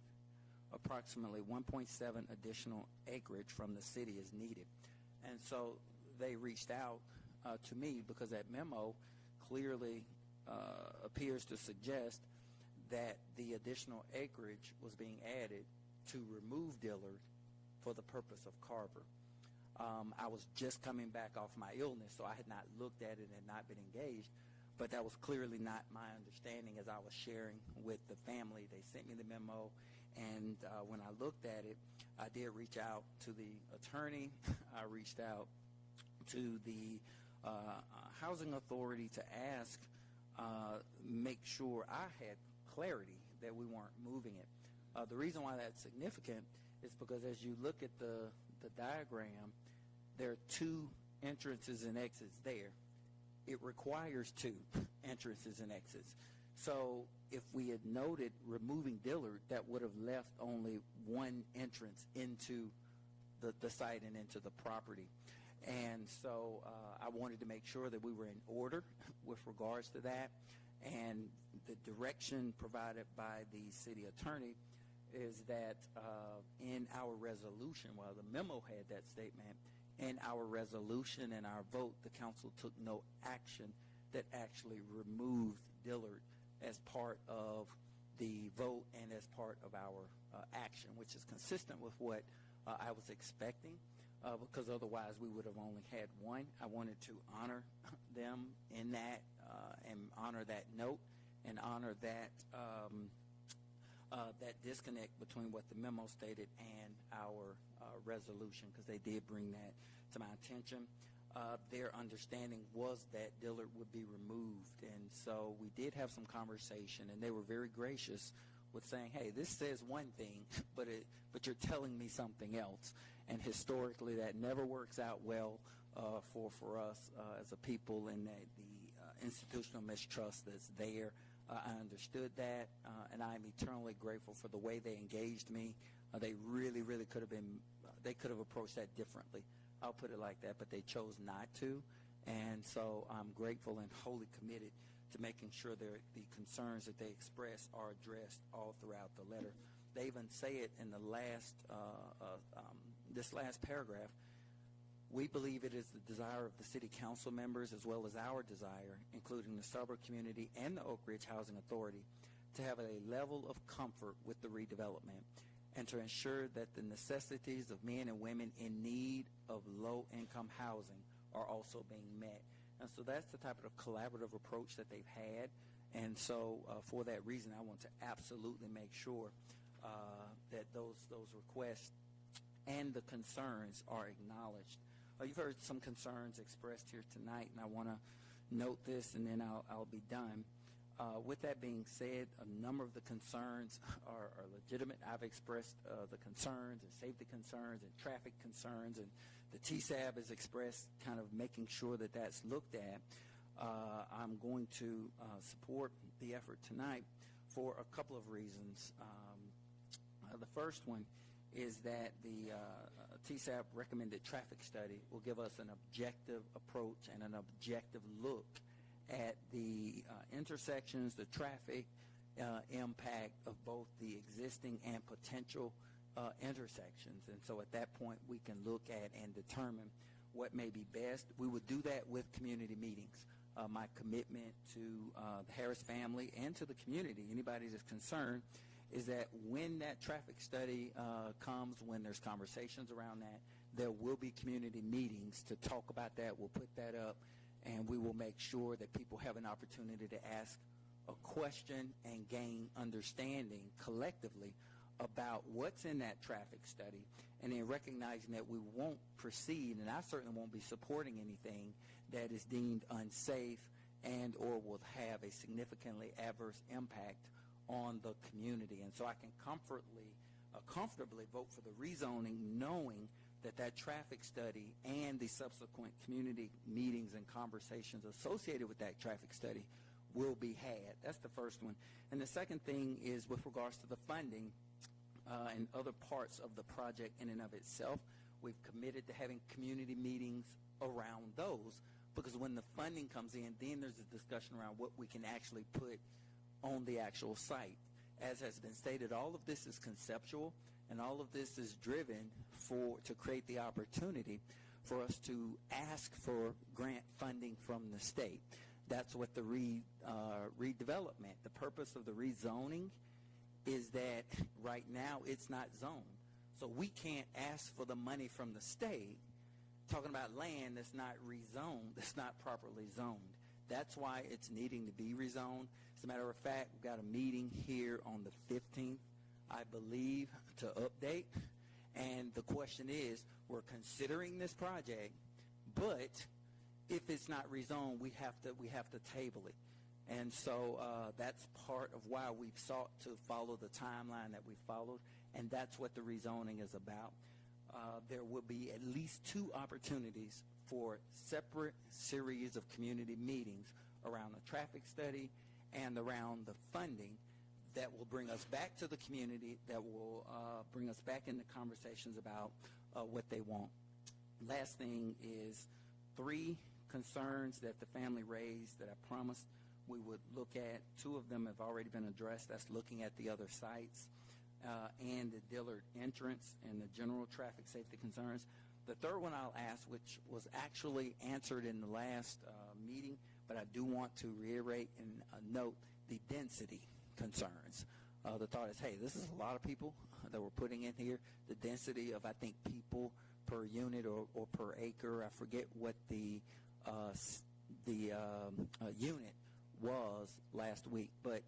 approximately 1.7 additional acreage from the city is needed. And so they reached out to me because that memo clearly appears to suggest that the additional acreage was being added to remove Dillard for the purpose of Carver. I was just coming back off my illness, so I had not looked at it and not been engaged, but that was clearly not my understanding as I was sharing with the family. They sent me the memo, and when I looked at it, I did reach out to the attorney. I reached out to the housing authority to ask, make sure I had clarity that we weren't moving it. The reason why that's significant is because as you look at the diagram, there are two entrances and exits there. It requires two entrances and exits. So if we had noted removing Dillard, that would have left only one entrance into the site and into the property. And so I wanted to make sure that we were in order with regards to that. And the direction provided by the city attorney is that in our resolution, while the memo had that statement, in our resolution and our vote, the council took no action that actually removed Dillard as part of the vote and as part of our action, which is consistent with what I was expecting, because otherwise we would have only had one. I wanted to honor them in that and honor that note and honor that that disconnect between what the memo stated and our resolution, because they did bring that to my attention. Their understanding was that Dillard would be removed, and so we did have some conversation, and they were very gracious with saying, hey, this says one thing, but you're telling me something else. And historically, that never works out well for us as a people, and the institutional mistrust that's there. I understood that, and I'm eternally grateful for the way they engaged me. They really, really could have been, they could have approached that differently. I'll put it like that, but they chose not to. And so I'm grateful and wholly committed to making sure the concerns that they express are addressed all throughout the letter. They even say it in the last, this last paragraph. We believe it is the desire of the city council members as well as our desire, including the Scarborough community and the Oak Ridge Housing Authority, to have a level of comfort with the redevelopment and to ensure that the necessities of men and women in need of low-income housing are also being met. And so that's the type of collaborative approach that they've had. And so for that reason, I want to absolutely make sure that those requests and the concerns are acknowledged. You've heard some concerns expressed here tonight, and I want to note this, and then I'll be done. With that being said, a number of the concerns are legitimate. I've expressed the concerns and safety concerns and traffic concerns, and the TSAB has expressed kind of making sure that that's looked at. I'm going to support the effort tonight for a couple of reasons. The first one is that the TSAB recommended traffic study will give us an objective approach and an objective look at the intersections, the traffic impact of both the existing and potential intersections. And so at that point, we can look at and determine what may be best. We would do that with community meetings. My commitment to the Harris family and to the community, anybody that's concerned, is that when that traffic study comes, when there's conversations around that, there will be community meetings to talk about that. We'll put that up, and we will make sure that people have an opportunity to ask a question and gain understanding collectively about what's in that traffic study, and then recognizing that we won't proceed, and I certainly won't be supporting anything that is deemed unsafe and or will have a significantly adverse impact on the community. And so I can comfortably vote for the rezoning, knowing that that traffic study and the subsequent community meetings and conversations associated with that traffic study will be had. That's the first one. And the second thing is with regards to the funding and other parts of the project in and of itself. We've committed to having community meetings around those, because when the funding comes in, then there's a discussion around what we can actually put on the actual site. As has been stated, all of this is conceptual, and all of this is driven to create the opportunity for us to ask for grant funding from the state. That's what the redevelopment, the purpose of the rezoning is that right now it's not zoned. So we can't ask for the money from the state, talking about land that's not rezoned, that's not properly zoned. That's why it's needing to be rezoned. As a matter of fact, we've got a meeting here on the 15th, I believe, to update. And the question is, we're considering this project, but if it's not rezoned, we have to table it. And so that's part of why we've sought to follow the timeline that we followed, and that's what the rezoning is about. There will be at least 2 opportunities for separate series of community meetings around the traffic study and around the funding that will bring us back to the community, that will bring us back into conversations about what they want. Last thing is 3 concerns that the family raised that I promised we would look at. 2 of them have already been addressed. That's looking at the other sites and the Dillard entrance and the general traffic safety concerns. The third one I'll ask, which was actually answered in the last meeting, but I do want to reiterate and note the density concerns. The thought is, hey, this is a lot of people that we're putting in here. The density of, I think, people per unit or per acre, I forget what the unit was last week, but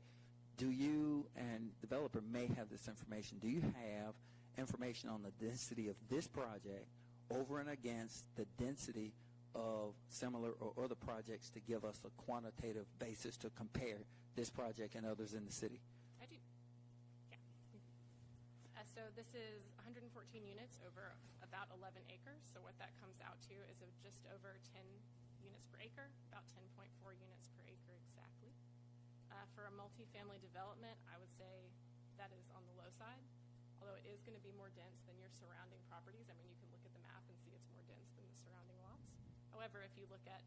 do you, and developer may have this information, do you have information on the density of this project over and against the density of similar or other projects to give us a quantitative basis to compare this project and others in the city?
I do. Yeah. So this is 114 units over about 11 acres. So what that comes out to is just over 10 units per acre, about 10.4 units per acre exactly. For a multifamily development, I would say that is on the low side, although it is going to be more dense than your surrounding properties. I mean, you can look at the map and see it's more dense than the surrounding lots. However, if you look at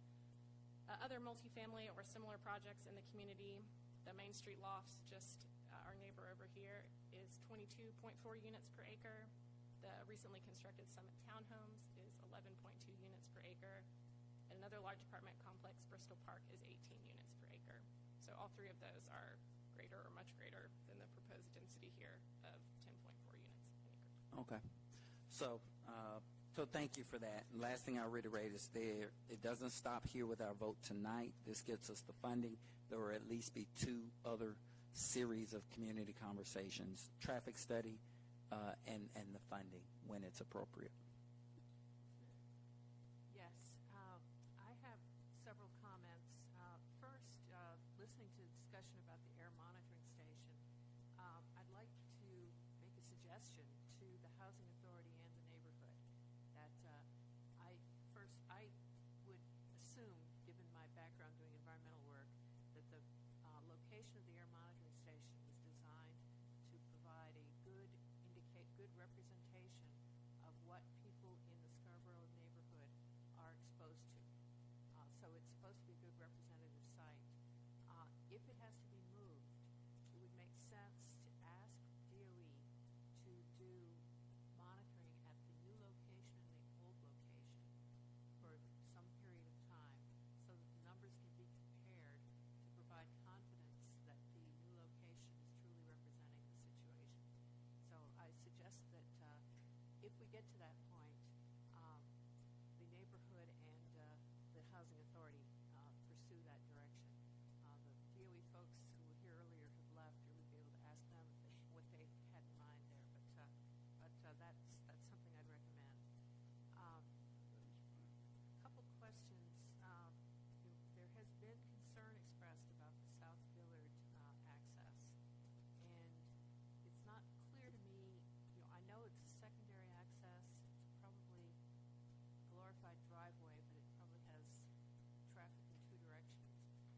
other multifamily or similar projects in the community, the Main Street Lofts, just our neighbor over here, is 22.4 units per acre. the recently constructed Summit Townhomes is 11.2 units per acre. And another large apartment complex, Bristol Park, is 18 units per acre. So all three of those are greater or much greater than the proposed density here of 10.4 units an acre.
Okay. So thank you for that. And last thing I'll reiterate is it doesn't stop here with our vote tonight. This gets us the funding. There will at least be 2 other series of community conversations, traffic study, and the funding when it's appropriate.
Yes, I have several comments. First, listening to the discussion about the air monitoring station, I'd like to make a suggestion to the Housing Authority and the neighborhood that I would assume, given my background doing environmental work, that the location of the air monitoring station is designed to provide a good representation of what people in the Scarborough neighborhood are exposed to. So it's supposed to be a good representative site. If it has to be moved, it would make sense to ask DOE to do monitoring at the new location and the old location for some period of time so that the numbers can be compared to provide confidence that the new location is truly representing the situation. So I suggest that if we get to that point, the neighborhood and the Housing Authority pursue that direction. The DOE folks who were here earlier have left, or we'd be able to ask them what they had in mind there. But that's something I'd recommend. A couple questions. There has been concern expressed about the South Billard access, and it's not clear to me. I know it's a secondary access. It's probably a glorified driveway, but it probably has traffic in 2 directions.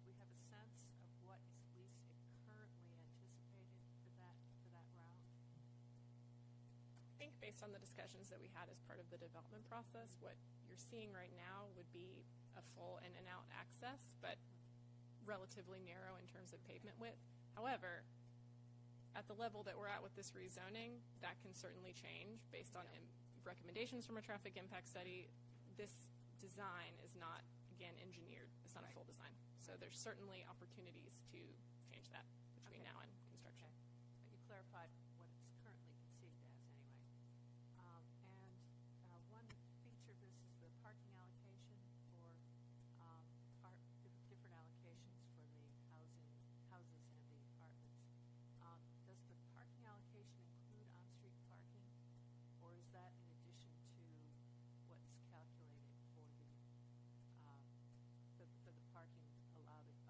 We have a sense of what is at least currently anticipated for that route.
I think based on the discussions that we had as part of the development process, what you're seeing right now would be a full in and out access, but relatively narrow in terms of pavement width. However, at the level that we're at with this rezoning, that can certainly change based on recommendations from a traffic impact study. This design is not, again, engineered. It's not a full design. So there's certainly opportunities to change that between now and construction.
But you clarified what it's currently conceived as anyway. And one feature of this is the parking allocation for different allocations for the houses and the apartments. Does the parking allocation include on-street parking, or is that in addition to what's calculated for the parking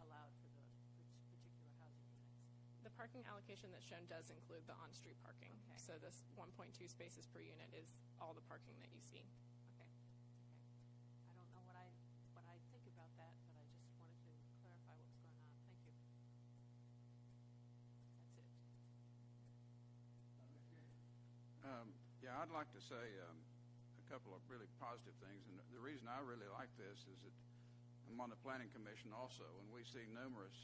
allowed for the particular housing units?
The parking allocation that's shown does include the on-street parking.
Okay.
So this 1.2 spaces per unit is all the parking that you see.
Okay. I don't know what I think about that, but I just wanted to clarify what was going on. Thank you. That's it.
Yeah, I'd like to say a couple of really positive things. And the reason I really like this is that I'm on the Planning Commission also, and we see numerous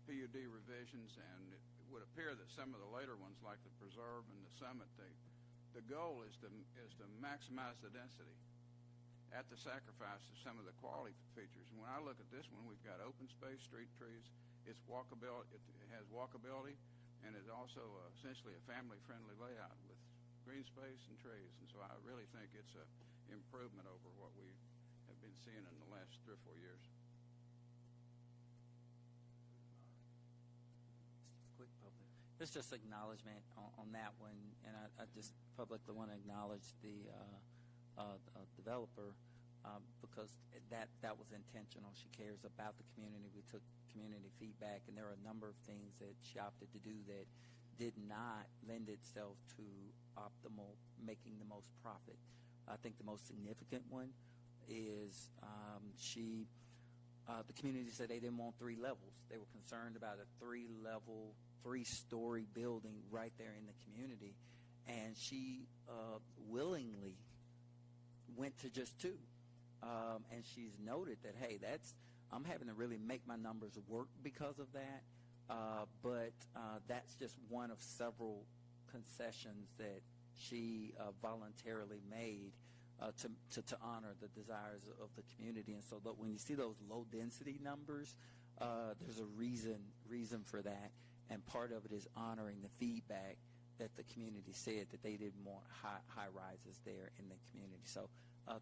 PUD revisions, and it would appear that some of the later ones, like the Preserve and the Summit, the goal is to maximize the density at the sacrifice of some of the quality features. And when I look at this one, we've got open space, street trees. It's walkability. It has walkability, and it's also essentially a family-friendly layout with green space and trees. And so I really think it's an improvement over what we have been seeing in the last 3 or 4 years.
Quick public. It's just acknowledgement on that one, and I just publicly want to acknowledge the developer because that was intentional. She cares about the community. We took community feedback, and there are a number of things that she opted to do that did not lend itself to optimal making the most profit. I think the most significant one is the community said they didn't want 3 levels. They were concerned about a 3-level, 3-story building right there in the community, and she willingly went to just 2. And she's noted that, hey, I'm having to really make my numbers work because of that. But that's just one of several concessions that she voluntarily made to honor the desires of the community. And so when you see those low density numbers, there's a reason for that, and part of it is honoring the feedback that the community said that they didn't want high rises there in the community. So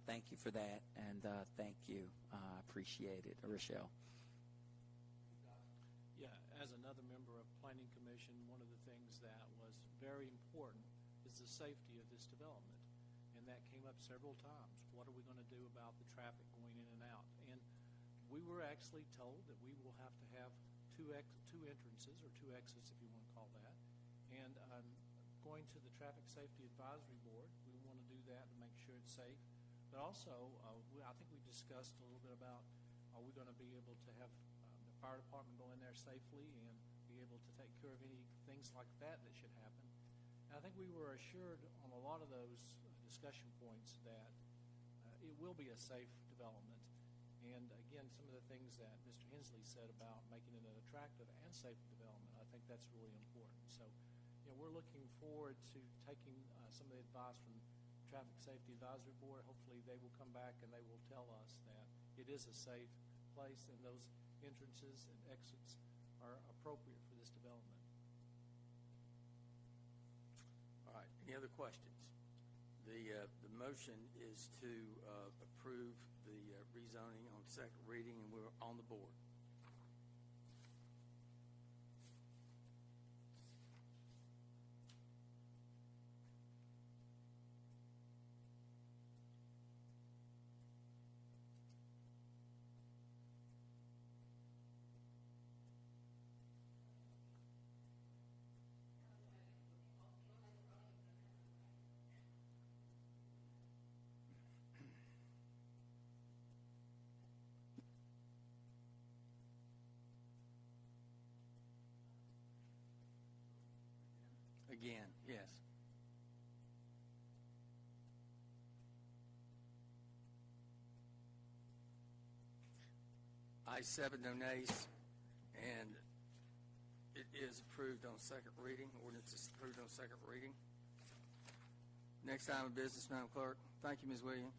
thank you for that, and thank you. I appreciate it. Rochelle.
Yeah, as another member of Planning Commission, one of the things that was very important is the safety of this development. And that came up several times. What are we going to do about the traffic going in and out? And we were actually told that we will have to have two entrances, or two exits if you want to call that. And going to the Traffic Safety Advisory Board, we want to do that to make sure it's safe. But also, I think we discussed a little bit about, are we going to be able to have the fire department go in there safely and be able to take care of any things like that should happen. And I think we were assured on a lot of those discussion points that it will be a safe development. And again, some of the things that Mr. Hensley said about making it an attractive and safe development, I think that's really important. So, we're looking forward to taking some of the advice from Traffic Safety Advisory Board. Hopefully they will come back and they will tell us that it is a safe place and those entrances and exits are appropriate for this development.
All right. Any other questions? The motion is to approve the rezoning on second reading, and we're on the board. Again, yes. Ayes 7, no nays, and it is approved on second reading. Ordinance is approved on second reading. Next item of business, Madam Clerk. Thank you, Ms. Williams.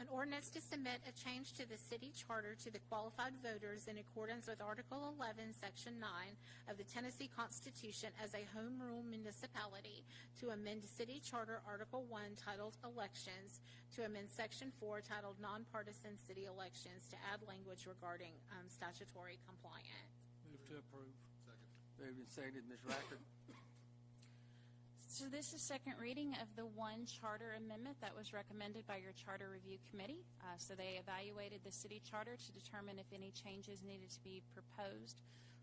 An ordinance to submit a change to the city charter to the qualified voters in accordance with Article 11, Section 9 of the Tennessee Constitution as a home rule municipality, to amend City Charter Article 1 titled Elections, to amend Section 4 titled Nonpartisan City Elections, to add language regarding statutory compliance.
Move to approve.
Second.
Moved and seconded. Ms. Rackard.
So this is second reading of the one charter amendment that was recommended by your Charter Review Committee. So they evaluated the city charter to determine if any changes needed to be proposed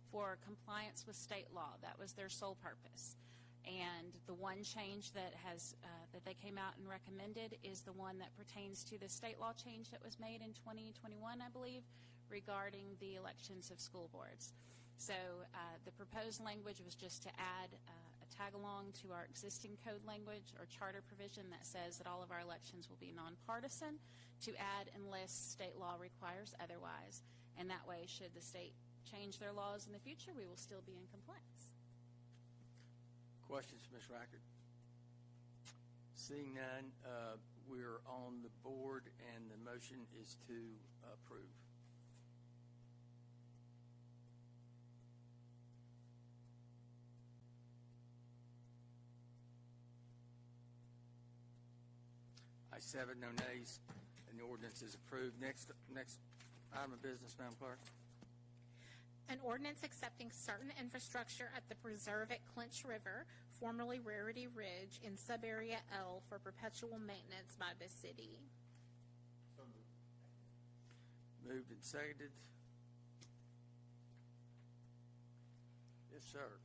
for compliance with state law. That was their sole purpose. And the one change that that they came out and recommended is the one that pertains to the state law change that was made in 2021, I believe, regarding the elections of school boards. So the proposed language was just to add tag along to our existing code language or charter provision that says that all of our elections will be nonpartisan, to add unless state law requires otherwise. And that way, should the state change their laws in the future, we will still be in compliance.
Questions for Ms. Rackard? Seeing none, we're on the board, and the motion is to approve. Ayes 7, no nays, and the ordinance is approved. Next item of business, Madam Clerk.
An ordinance accepting certain infrastructure at the preserve at Clinch River, formerly Rarity Ridge, in Subarea L for perpetual maintenance by the city.
So moved.
Moved and seconded. Yes, sir.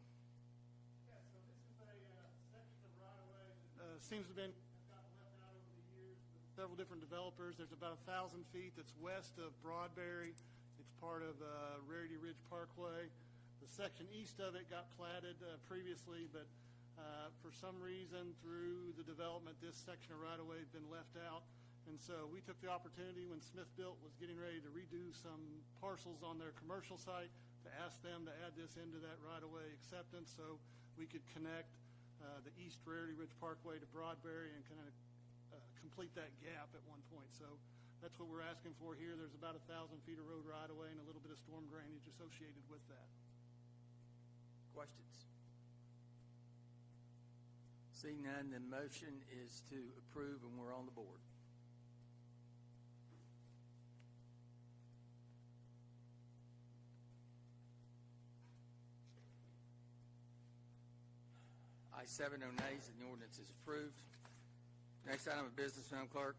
Yeah, so this is a section of right-of-way that seems to have been gotten left out over the years with several different developers. There's about 1,000 feet that's west of Broadberry. It's part of Rarity Ridge Parkway. The section east of it got platted previously, but for some reason through the development, this section of right-of-way had been left out. And so we took the opportunity when Smith Built was getting ready to redo some parcels on their commercial site to ask them to add this into that right-of-way acceptance so we could connect the East Rarity Ridge Parkway to Broadberry and kind of complete that gap at one point. So that's what we're asking for here. There's about 1,000 feet of road right-of-way and a little bit of storm drainage associated with that.
Questions? Seeing none, the motion is to approve, and we're on the board. Ayes 7, no nays, and the ordinance is approved. Next item of business, Madam Clerk.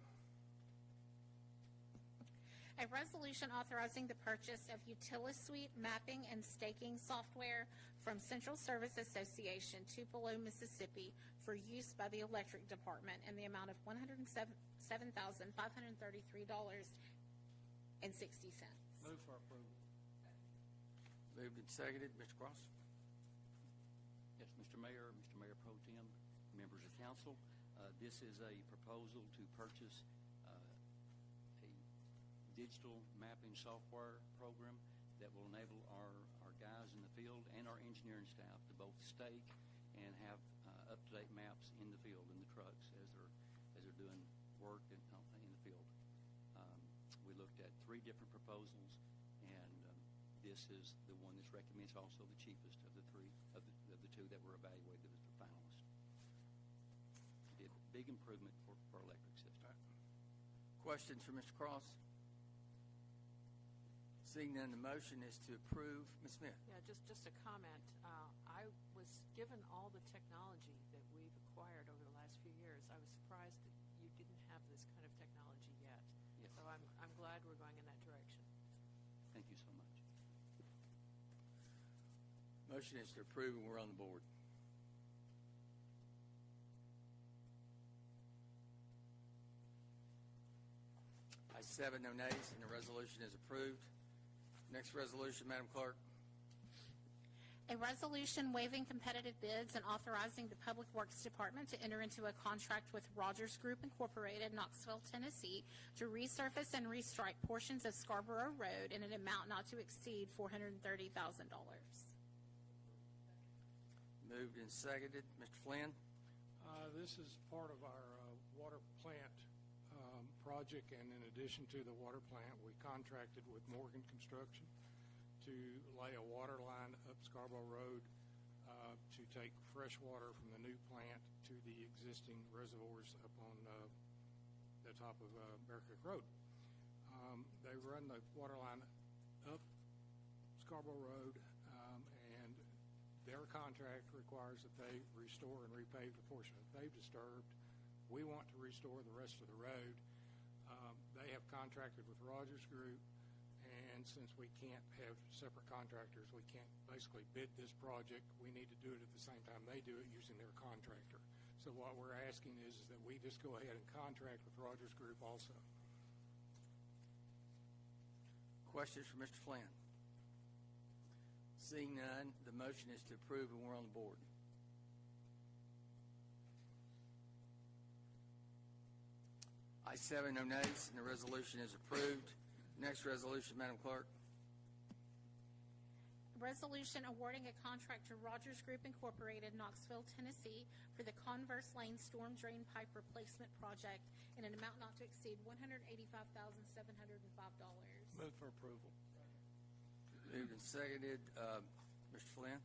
A resolution authorizing the purchase of UtiliSuite mapping and staking software from Central Service Association, Tupelo, Mississippi, for use by the Electric Department in the amount of $107,533.60.
Move for approval.
Moved and seconded. Mr. Cross?
Yes, Mr. Mayor Pro Tem, members of council, this is a proposal to purchase a digital mapping software program that will enable our guys in the field and our engineering staff to both stake and have up-to-date maps in the field, in the trucks, as they're doing work in the field. We looked at 3 different proposals, and this is the one that's recommended. It's also the cheapest of the 3 of the 2 that were evaluated as the finalists. Did a big improvement for our electric system.
Questions for Mr. Cross? Seeing none, the motion is to approve. Ms. Smith?
Yeah, just a comment. I was given all the technology that we've acquired over the last few years. I was surprised that you didn't have this kind of technology yet.
Yes.
So I'm glad we're going in that direction.
Thank you so much.
Motion is to approve, and we're on the board. Ayes 7, no nays, and the resolution is approved. Next resolution, Madam Clerk.
A resolution waiving competitive bids and authorizing the Public Works Department to enter into a contract with Rogers Group Incorporated, Knoxville, Tennessee, to resurface and restrike portions of Scarborough Road in an amount not to exceed $430,000.
Moved and seconded. Mr. Flynn?
This is part of our water plant project, and in addition to the water plant, we contracted with Morgan Construction to lay a water line up Scarborough Road to take fresh water from the new plant to the existing reservoirs up on the top of Bear Creek Road. They run the water line up Scarborough Road, and their contract requires that they restore and repave the portion that they've disturbed. We want to restore the rest of the road. They have contracted with Rogers Group, and since we can't have separate contractors, we can't basically bid this project. We need to do it at the same time they do it using their contractor. So what we're asking is that we just go ahead and contract with Rogers Group also.
Questions for Mr. Flynn? Seeing none, the motion is to approve, and we're on the board. Ayes 7, no nays, and the resolution is approved. Next resolution, Madam Clerk.
Resolution awarding a contract to Rogers Group Incorporated, Knoxville, Tennessee, for the Converse Lane Storm Drain Pipe Replacement Project in an amount not to exceed $185,705.
Move for approval.
Moved and seconded. Mr. Flynn?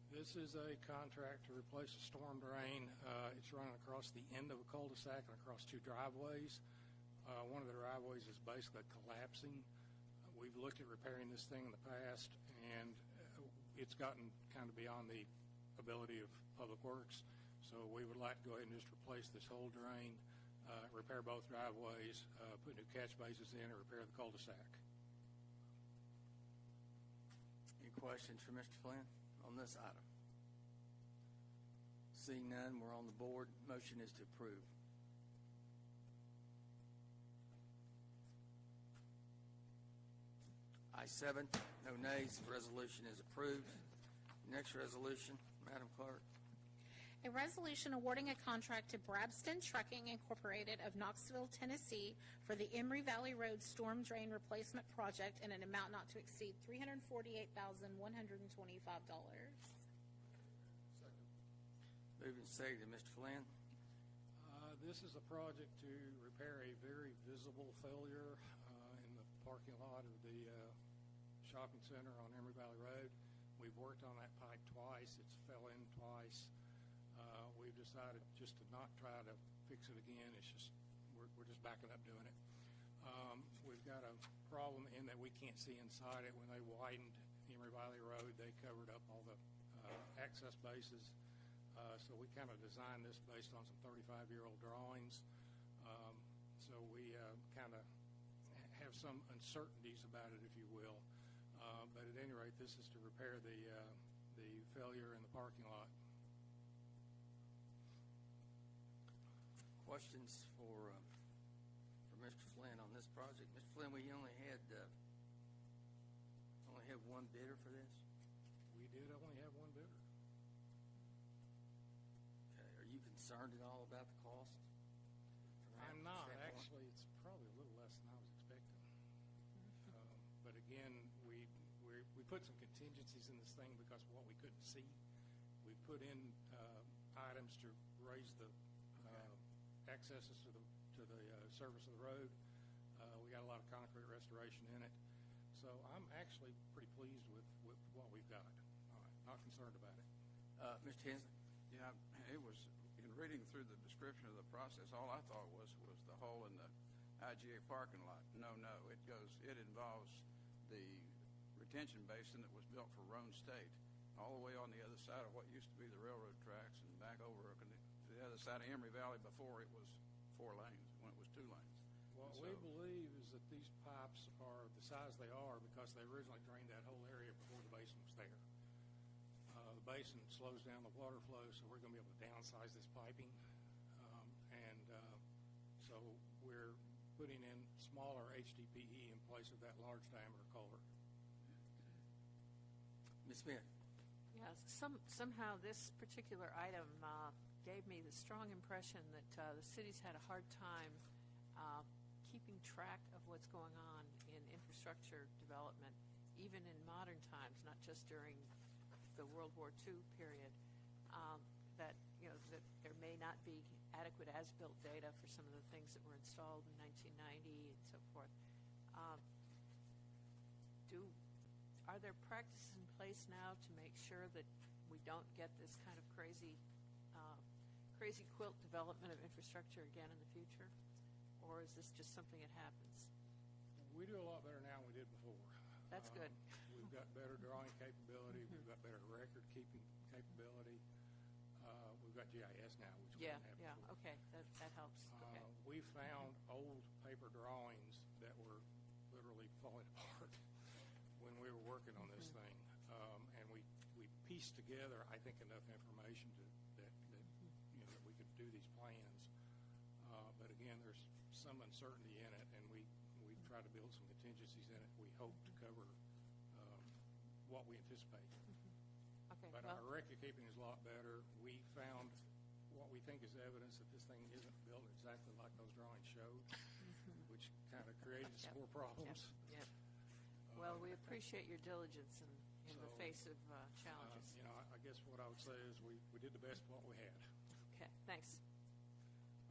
This is a contract to replace a storm drain. It's running across the end of a cul-de-sac and across 2 driveways. One of the driveways is basically collapsing. We've looked at repairing this thing in the past, and it's gotten kind of beyond the ability of Public Works. So we would like to go ahead and just replace this whole drain, repair both driveways, put new catch bases in, and repair the cul-de-sac.
Any questions for Mr. Flynn on this item? Seeing none, we're on the board. Motion is to approve. Ayes 7, no nays. The resolution is approved. Next resolution, Madam Clerk.
A resolution awarding a contract to Brabston Trucking Incorporated of Knoxville, Tennessee, for the Emory Valley Road Storm Drain Replacement Project in an amount not to exceed $348,125.
Moving and seconded. Mr. Flynn?
This is a project to repair a very visible failure in the parking lot of the shopping center on Emory Valley Road. We've worked on that pipe twice. It's fell in twice. We've decided just to not try to fix it again. It's just we're just backing up doing it. We've got a problem in that we can't see inside it. When they widened Emory Valley Road, they covered up all the access bases. So we kind of designed this based on some 35-year-old drawings. So we kind of have some uncertainties about it, if you will. But at any rate, this is to repair the failure in the parking lot.
Questions for Mr. Flynn on this project? Mr. Flynn, we only had one bidder for this?
We did only have one bidder.
Okay. Are you concerned at all about the cost?
I'm not. Actually, it's probably a little less than I was expecting. But again, we put some contingencies in this thing because of what we couldn't see. We put in items to raise the accesses to the surface of the road. We got a lot of concrete restoration in it. So I'm actually pretty pleased with what we've got. All right, not concerned about it.
Mr. Hensley?
Yeah, it was, in reading through the description of the process, all I thought was the hole in the IGA parking lot. No, it involves the retention basin that was built for Roan State, all the way on the other side of what used to be the railroad tracks and back over to the other side of Emory Valley before it was 4 lanes, when it was 2 lanes.
What we believe is that these pipes are the size they are because they originally drained that whole area before the basin was there. The basin slows down the water flow, so we're going to be able to downsize this piping. So we're putting in smaller HDPE in place of that large diameter culvert.
Ms. Smith?
Yes, somehow this particular item gave me the strong impression that the city's had a hard time keeping track of what's going on in infrastructure development, even in modern times, not just during the World War II period. That there may not be adequate as-built data for some of the things that were installed in 1990 and so forth. Are there practices in place now to make sure that we don't get this kind of crazy quilt development of infrastructure again in the future? Or is this just something that happens?
We do a lot better now than we did before.
That's good.
We've got better drawing capability. We've got better record-keeping capability. We've got GIS now, which we didn't have before.
Okay, that helps. Okay.
We found old paper drawings that were literally falling apart when we were working on this thing. And we pieced together, I think, enough information that we could do these plans. But again, there's some uncertainty in it, and we try to build some contingencies in it. We hope to cover what we anticipate.
Okay,
but our record keeping is a lot better. We found what we think is evidence that this thing isn't built exactly like those drawings showed, which kind of created some more problems.
Yep. Well, we appreciate your diligence in the face of challenges.
I guess what I would say is we did the best with what we had.
Okay, thanks.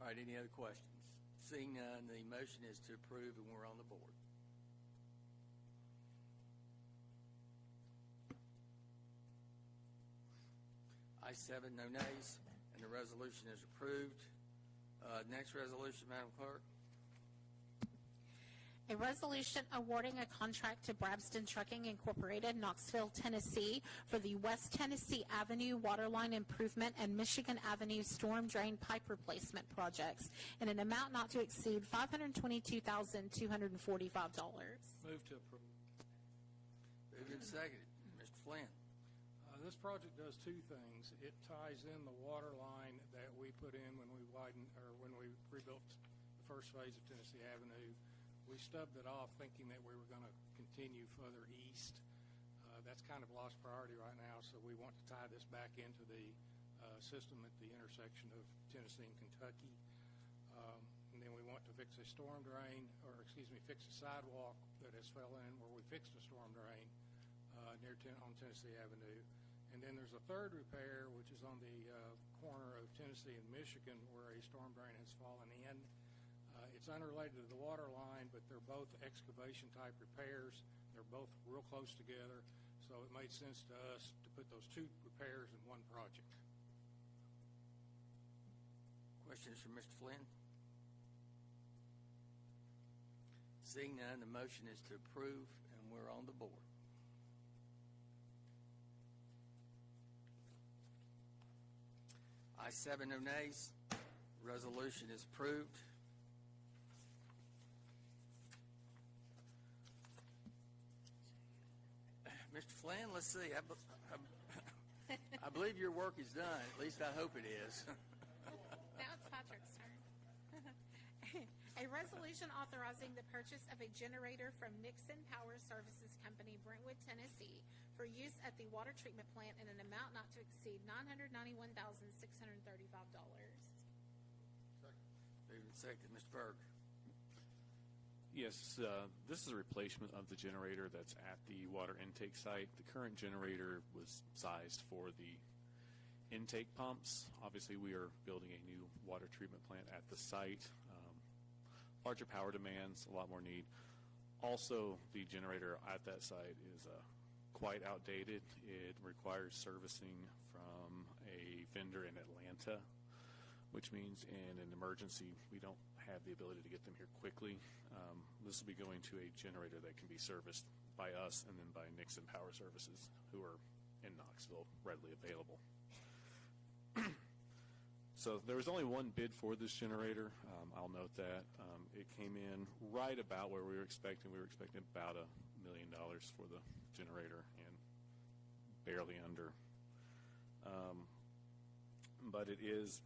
All right, any other questions? Seeing none, the motion is to approve, and we're on the board. Ayes 7, no nays, and the resolution is approved. Next resolution, Madam Clerk.
A resolution awarding a contract to Brabston Trucking Incorporated, Knoxville, Tennessee, for the West Tennessee Avenue Waterline Improvement and Michigan Avenue Storm Drain Pipe Replacement projects in an amount not to exceed $522,245.
Move to approve.
Moved and seconded. Mr. Flynn.
This project does 2 things. It ties in the water line that we put in when we rebuilt the first phase of Tennessee Avenue. We stubbed it off thinking that we were going to continue further east. That's kind of lost priority right now, so we want to tie this back into the system at the intersection of Tennessee and Kentucky. And then we want to fix a storm drain, fix a sidewalk that has fell in where we fixed a storm drain on Tennessee Avenue. And then there's a third repair, which is on the corner Tennessee and Michigan where a storm drain has fallen in. It's unrelated to the water line, but they're both excavation type repairs. They're both real close together, so it made sense to us to put those two repairs in one project.
Questions for Mr. Flynn? Seeing none, the motion is to approve, and we're on the board. Ayes 7, no nays. Resolution is approved. Mr. Flynn, let's see. I believe your work is done. At least I hope it is.
Now it's Patrick's turn. A resolution authorizing the purchase of a generator from Nixon Power Services Company, Brentwood, Tennessee, for use at the water treatment plant in an amount not to exceed $991,635.
Moved and seconded. Mr. Berg.
Yes, this is a replacement of the generator that's at the water intake site. The current generator was sized for the intake pumps. Obviously, we are building a new water treatment plant at the site. Larger power demands, a lot more need. Also, the generator at that site is quite outdated. It requires servicing from a vendor in Atlanta, which means in an emergency, we don't have the ability to get them here quickly. This will be going to a generator that can be serviced by us and then by Nixon Power Services, who are in Knoxville, readily available. So there was only one bid for this generator. I'll note that. It came in right about where we were expecting. We were expecting about $1 million for the generator and barely under. But it is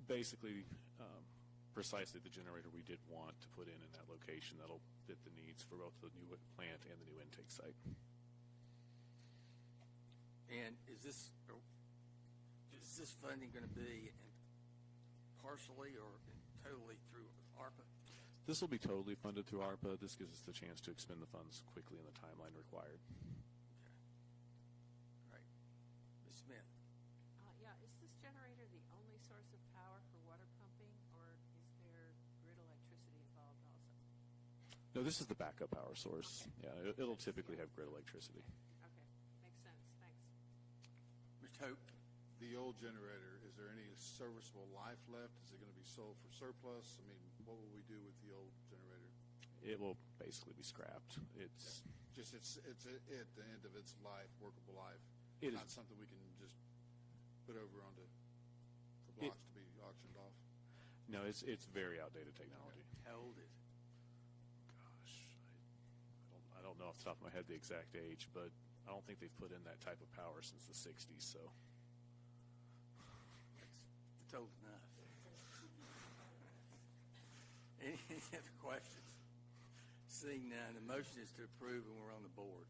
basically precisely the generator we did want to put in that location that'll fit the needs for both the new plant and the new intake site.
And is this funding going to be partially or totally through ARPA?
This will be totally funded through ARPA. This gives us the chance to expend the funds quickly in the timeline required.
Okay. Great. Ms. Smith.
Yeah, is this generator the only source of power for water pumping, or is there grid electricity involved also?
No, this is the backup power source. Yeah, it'll typically have grid electricity.
Okay, makes sense. Thanks.
Mr. Hope.
The old generator, is there any serviceable life left? Is it going to be sold for surplus? I mean, what will we do with the old generator?
It will basically be scrapped. It's
just it's at the end of its life, workable life.
It
Not
is
something we can just put over onto for blocks to be auctioned off.
No, it's very outdated technology.
How old is it?
Gosh, I don't know off the top of my head the exact age, but I don't think they've put in that type of power since the 60s. So.
It's old enough. Any other questions? Seeing none, the motion is to approve, and we're on the board.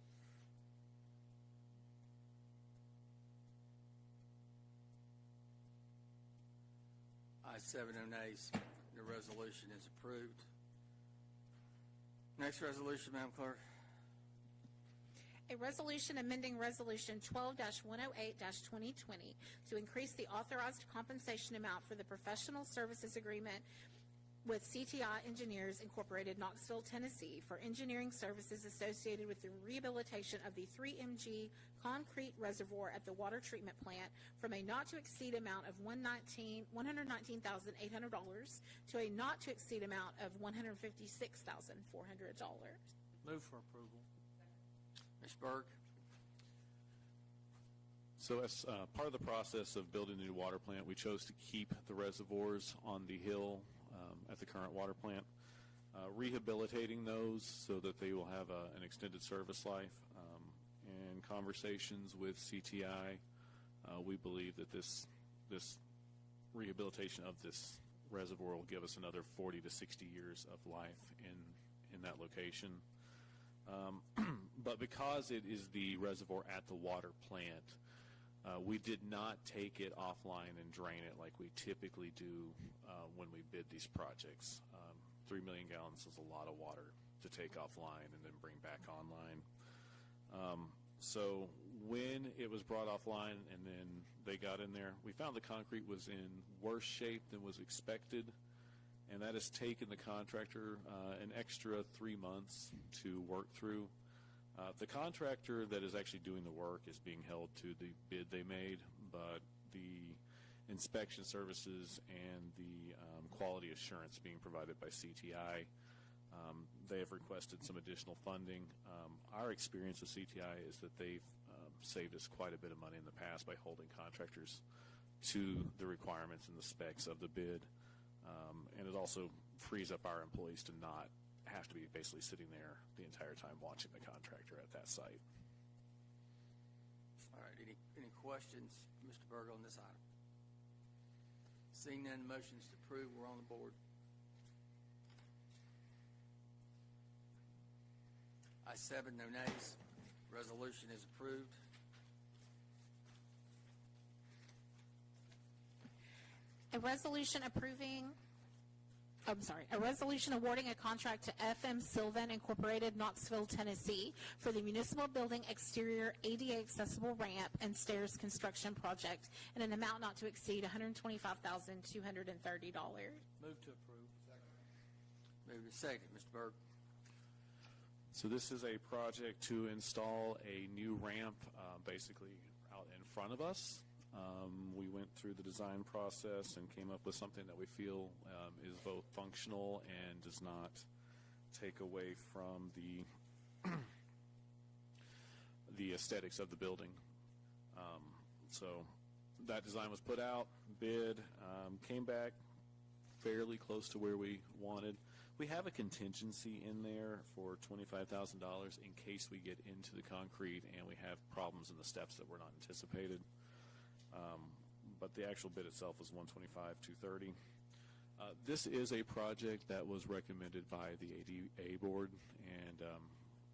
Ayes 7, no nays. The resolution is approved. Next resolution, Madam Clerk.
A resolution amending Resolution 12-108-2020 to increase the authorized compensation amount for the professional services agreement with CTI Engineers Incorporated, Knoxville, Tennessee, for engineering services associated with the rehabilitation of the 3MG concrete reservoir at the water treatment plant from a not-to-exceed amount of $119,800 to a not-to-exceed amount of $156,400.
Move for approval.
Ms. Berg.
So as part of the process of building the new water plant, we chose to keep the reservoirs on the hill at the current water plant, rehabilitating those so that they will have an extended service life. In conversations with CTI, we believe that this rehabilitation of this reservoir will give us another 40 to 60 years of life in that location. But because it is the reservoir at the water plant, we did not take it offline and drain it like we typically do when we bid these projects. 3 million gallons is a lot of water to take offline and then bring back online. So when it was brought offline and then they got in there, we found the concrete was in worse shape than was expected, and that has taken the contractor an extra 3 months to work through. The contractor that is actually doing the work is being held to the bid they made, but the inspection services and the quality assurance being provided by CTI, they have requested some additional funding. Our experience with CTI is that they've saved us quite a bit of money in the past by holding contractors to the requirements and the specs of the bid. And it also frees up our employees to not have to be basically sitting there the entire time watching the contractor at that site.
All right, any questions, Mr. Berg, on this item? Seeing none, motions to approve, we're on the board. Ayes 7, no nays. Resolution is approved.
A resolution awarding a contract to FM Sylvan Incorporated, Knoxville, Tennessee, for the municipal building exterior ADA accessible ramp and stairs construction project in an amount not to exceed $125,230.
Move to approve.
Move to second, Mr. Berg.
So this is a project to install a new ramp basically out in front of us. We went through the design process and came up with something that we feel is both functional and does not take away from the aesthetics of the building. So that design was put out, bid, came back fairly close to where we wanted. We have a contingency in there for $25,000 in case we get into the concrete and we have problems in the steps that were not anticipated. But the actual bid itself was $125,230. This is a project that was recommended by the ADA board, and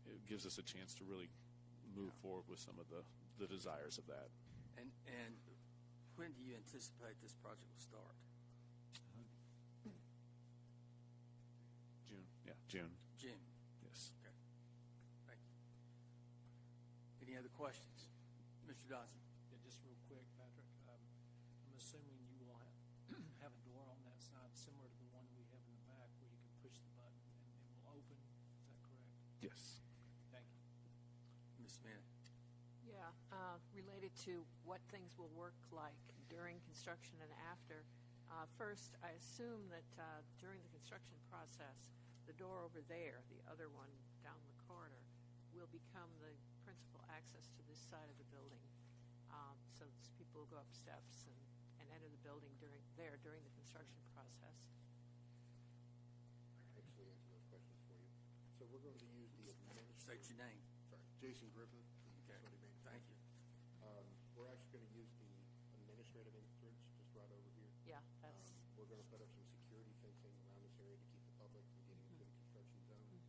it gives us a chance to really move forward with some of the desires of that.
And when do you anticipate this project will start?
June. Yeah, June.
June.
Yes.
Okay. Thank you. Any other questions? Mr. Dodson.
Yeah, just real quick, Patrick. I'm assuming you will have a door on that side similar to the one we have in the back where you can push the button and it will open. Is that correct?
Yes.
Thank you.
Ms. Smith.
Yeah, related to what things will work like during construction and after. First, I assume that during the construction process, the door over there, the other one down the corridor, will become the principal access to this side of the building. So people will go up steps and enter the building during the construction process.
I can actually answer those questions for you. So we're going to use the
State your name.
Sorry, Jason Griffin.
Okay. Thank you.
We're actually going to use the administrative entrance just right over here.
Yeah, that's.
We're going to put up some security fencing around this area to keep the public from getting into the construction zone. And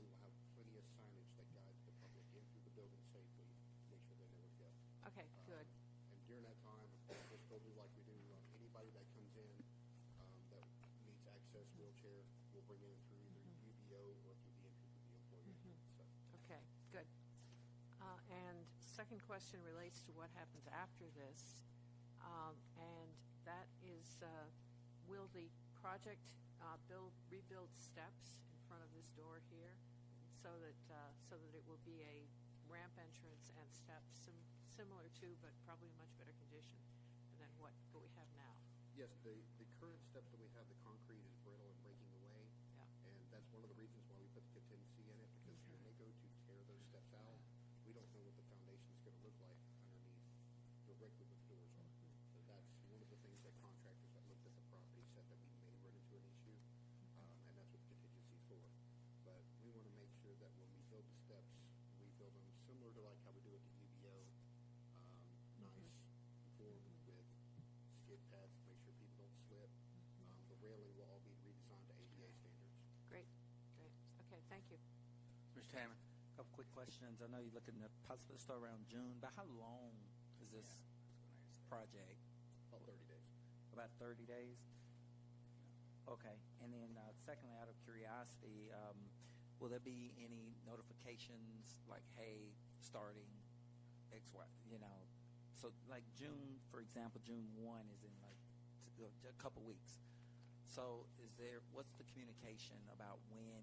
we will have plenty of signage that guides the public in through the building safely to make sure they know where to go.
Okay, good.
And during that time, of course, we'll still do like we do. Anybody that comes in that needs access wheelchair, we'll bring in through either UBO or through the entry for the employer. So.
Okay, good. And second question relates to what happens after this, and that is, will the project rebuild steps in front of this door here, so that it will be a ramp entrance and steps similar to, but probably in much better condition than what we have now?
Yes, the current steps that we have, the concrete is brittle and breaking away.
Yeah.
And that's one of the reasons why we put the contingency in it, because when they go to tear those steps out, we don't know what the foundation is going to look like underneath directly where the doors are. So that's one of the things that contractors that looked at the property said that we may run into an issue, and that's what the contingency is for. But we want to make sure that when we build the steps, we build them similar to like how we do at the UBO, nice, formed with skid pads to make sure people don't slip. The railing will all be redesigned to ADA standards.
Great. Okay, thank you.
Mr. Hammond.
A couple quick questions. I know you're looking to possibly start around June, but how long is this project?
About 30 days.
About 30 days? Okay. And then secondly, out of curiosity, will there be any notifications like, hey, starting X, Y, so like June, for example, June 1 is in like a couple weeks. So what's the communication about when,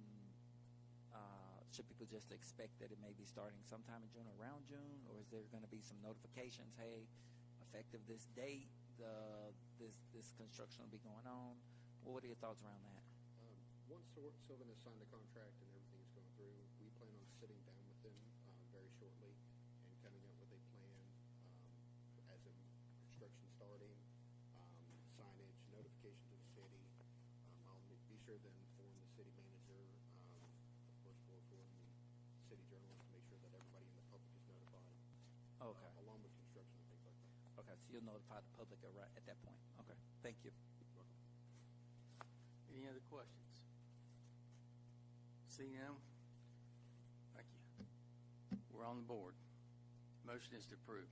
should people just expect that it may be starting sometime in June or around June, or is there going to be some notifications, hey, effective this date, this construction will be going on? What are your thoughts around that?
Once Sylvan has signed the contract and everything is going through, we plan on sitting down with them very shortly and coming up with a plan as in construction starting, signage, notification to the city. I'll be sure to inform the city manager. Of course, we'll inform the city journalist to make sure that everybody in the public is notified.
Okay.
Along with construction and things like that.
Okay, so you'll notify the public at that point. Okay, thank you.
Any other questions? See now? Thank you. We're on the board. Motion is to approve.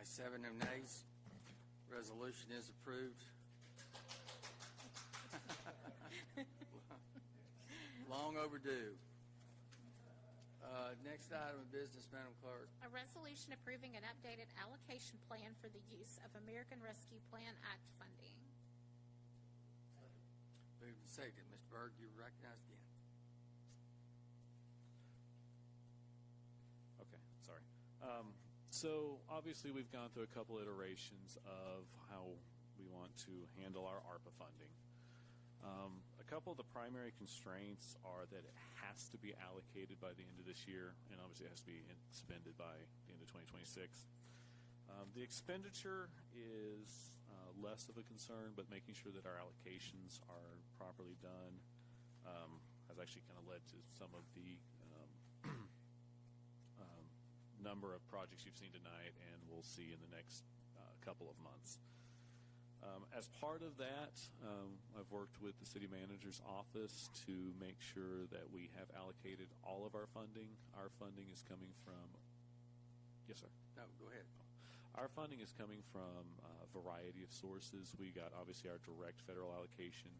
Ayes 7, no nays. Resolution is approved. Long overdue. Next item of business, Madam Clerk.
A resolution approving an updated allocation plan for the use of American Rescue Plan Act funding.
Moved and seconded. Mr. Berg, you're recognized again.
Okay, sorry. So obviously we've gone through a couple iterations of how we want to handle our ARPA funding. A couple of the primary constraints are that it has to be allocated by the end of this year, and obviously it has to be expended by the end of 2026. The expenditure is less of a concern, but making sure that our allocations are properly done has actually kind of led to some of the number of projects you've seen tonight and we'll see in the next couple of months. As part of that, I've worked with the city manager's office to make sure that we have allocated all of our funding. Our funding is coming from, yes, sir?
No, go ahead.
Our funding is coming from a variety of sources. We got obviously our direct federal allocation.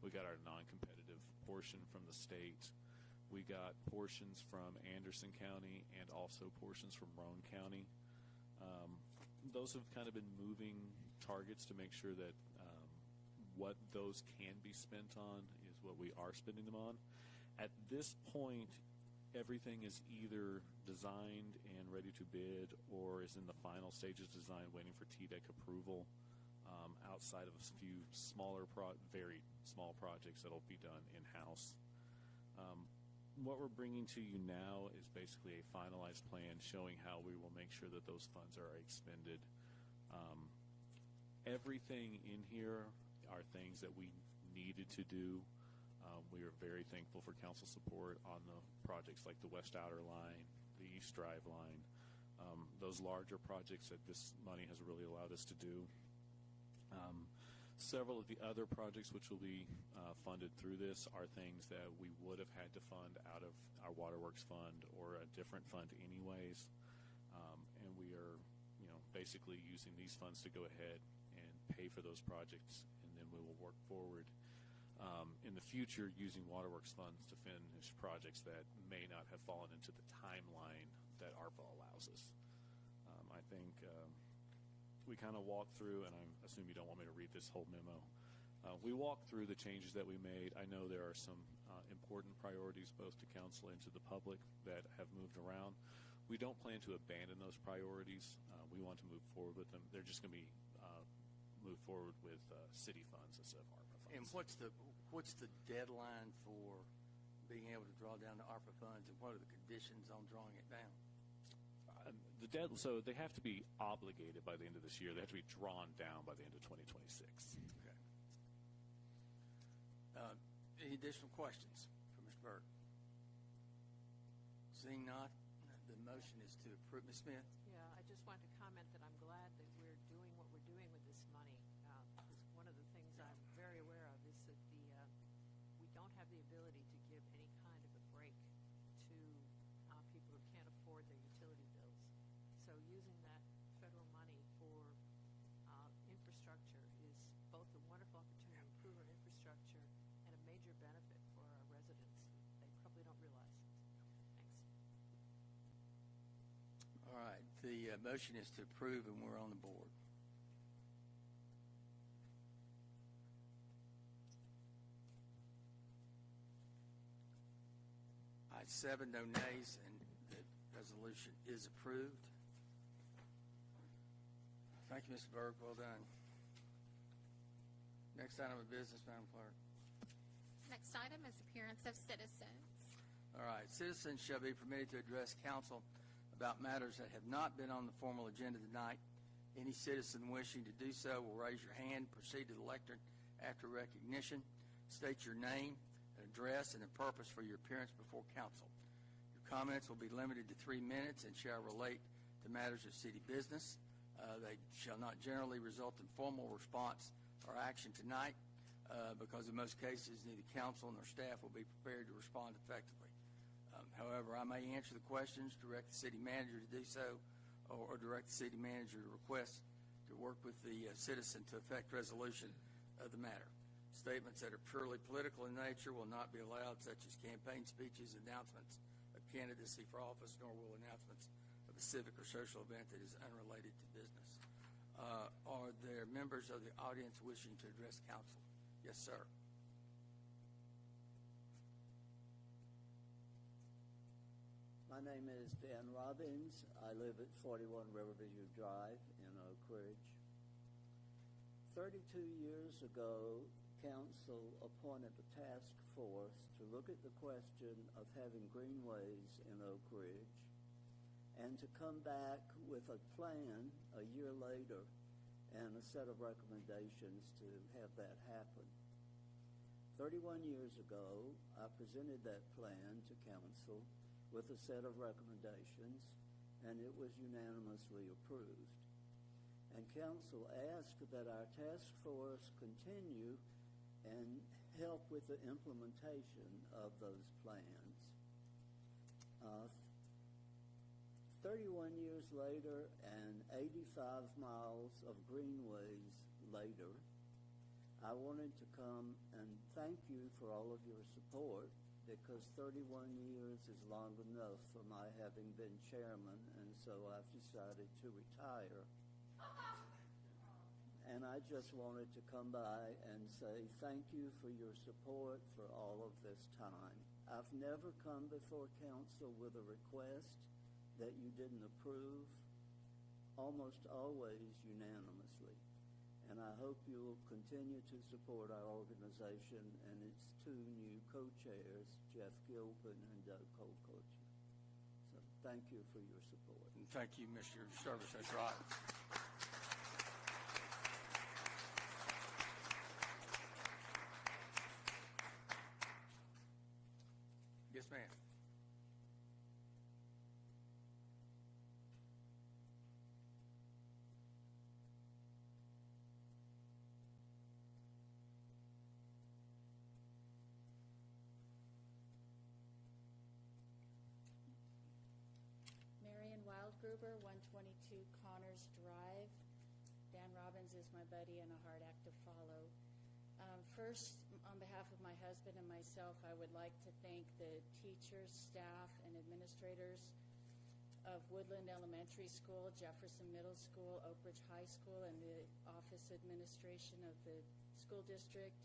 We got our non-competitive portion from the state. We got portions from Anderson County and also portions from Roane County. Those have kind of been moving targets to make sure that what those can be spent on is what we are spending them on. At this point, everything is either designed and ready to bid or is in the final stages of design waiting for TDEC approval outside of a few smaller, very small projects that will be done in-house. What we're bringing to you now is basically a finalized plan showing how we will make sure that those funds are expended. Everything in here are things that we needed to do. We are very thankful for council support on the projects like the West Outer Line, the East Drive Line, those larger projects that this money has really allowed us to do. Several of the other projects which will be funded through this are things that we would have had to fund out of our Waterworks Fund or a different fund anyways. And we are, basically using these funds to go ahead and pay for those projects, and then we will work forward in the future using Waterworks funds to finish projects that may not have fallen into the timeline that ARPA allows us. I think we kind of walked through, and I assume you don't want me to read this whole memo. We walked through the changes that we made. I know there are some important priorities both to council and to the public that have moved around. We don't plan to abandon those priorities. We want to move forward with them. They're just going to be moved forward with city funds instead of ARPA funds.
And what's the deadline for being able to draw down the ARPA funds, and what are the conditions on drawing it down?
So they have to be obligated by the end of this year. They have to be drawn down by the end of 2026.
Okay. Any additional questions for Mr. Berg? Seeing not, the motion is to approve. Ms. Smith?
Yeah, I just wanted to comment that I'm glad that we're doing what we're doing with this money. One of the things I'm very aware of is that we don't have the ability to give any kind of a break to people who can't afford their utility bills. So using that federal money for infrastructure is infrastructure and a major benefit for our residents. They probably don't realize it. Thanks.
All right, the motion is to approve, and we're on the board. Ayes 7, no nays, and the resolution is approved. Thank you, Mr. Berg. Well done. Next item of business, Madam Clerk.
Next item is appearance of citizens.
All right, citizens shall be permitted to address council about matters that have not been on the formal agenda tonight. Any citizen wishing to do so will raise your hand, proceed to the lectern after recognition, state your name, address, and the purpose for your appearance before council. Your comments will be limited to 3 minutes and shall relate to matters of city business. They shall not generally result in formal response or action tonight because in most cases neither council nor staff will be prepared to respond effectively. However, I may answer the questions, direct the city manager to do so, or direct the city manager to request to work with the citizen to effect resolution of the matter. Statements that are purely political in nature will not be allowed, such as campaign speeches, announcements of candidacy for office, nor will announcements of a civic or social event that is unrelated to business. Are there members of the audience wishing to address council? Yes, sir.
My name is Dan Robbins. I live at 41 Riverview Drive in Oak Ridge. 32 years ago, council appointed a task force to look at the question of having greenways in Oak Ridge and to come back with a plan a year later and a set of recommendations to have that happen. 31 years ago, I presented that plan to council with a set of recommendations, and it was unanimously approved. And council asked that our task force continue and help with the implementation of those plans. 31 years later and 85 miles of greenways later, I wanted to come and thank you for all of your support, because 31 years is long enough for my having been chairman, and so I've decided to retire. And I just wanted to come by and say thank you for your support for all of this time. I've never come before council with a request that you didn't approve, almost always unanimously. And I hope you will continue to support our organization and its two new co-chairs, Jeff Gilpin and Doug Colcoach. So thank you for your support.
And thank you, Mr. Service. That's right. Yes, ma'am.
Marion Wildgruber, 122 Connors Drive. Dan Robbins is my buddy and a hard act to follow. First, on behalf of my husband and myself, I would like to thank the teachers, staff, and administrators of Woodland Elementary School, Jefferson Middle School, Oak Ridge High School, and the office administration of the school district.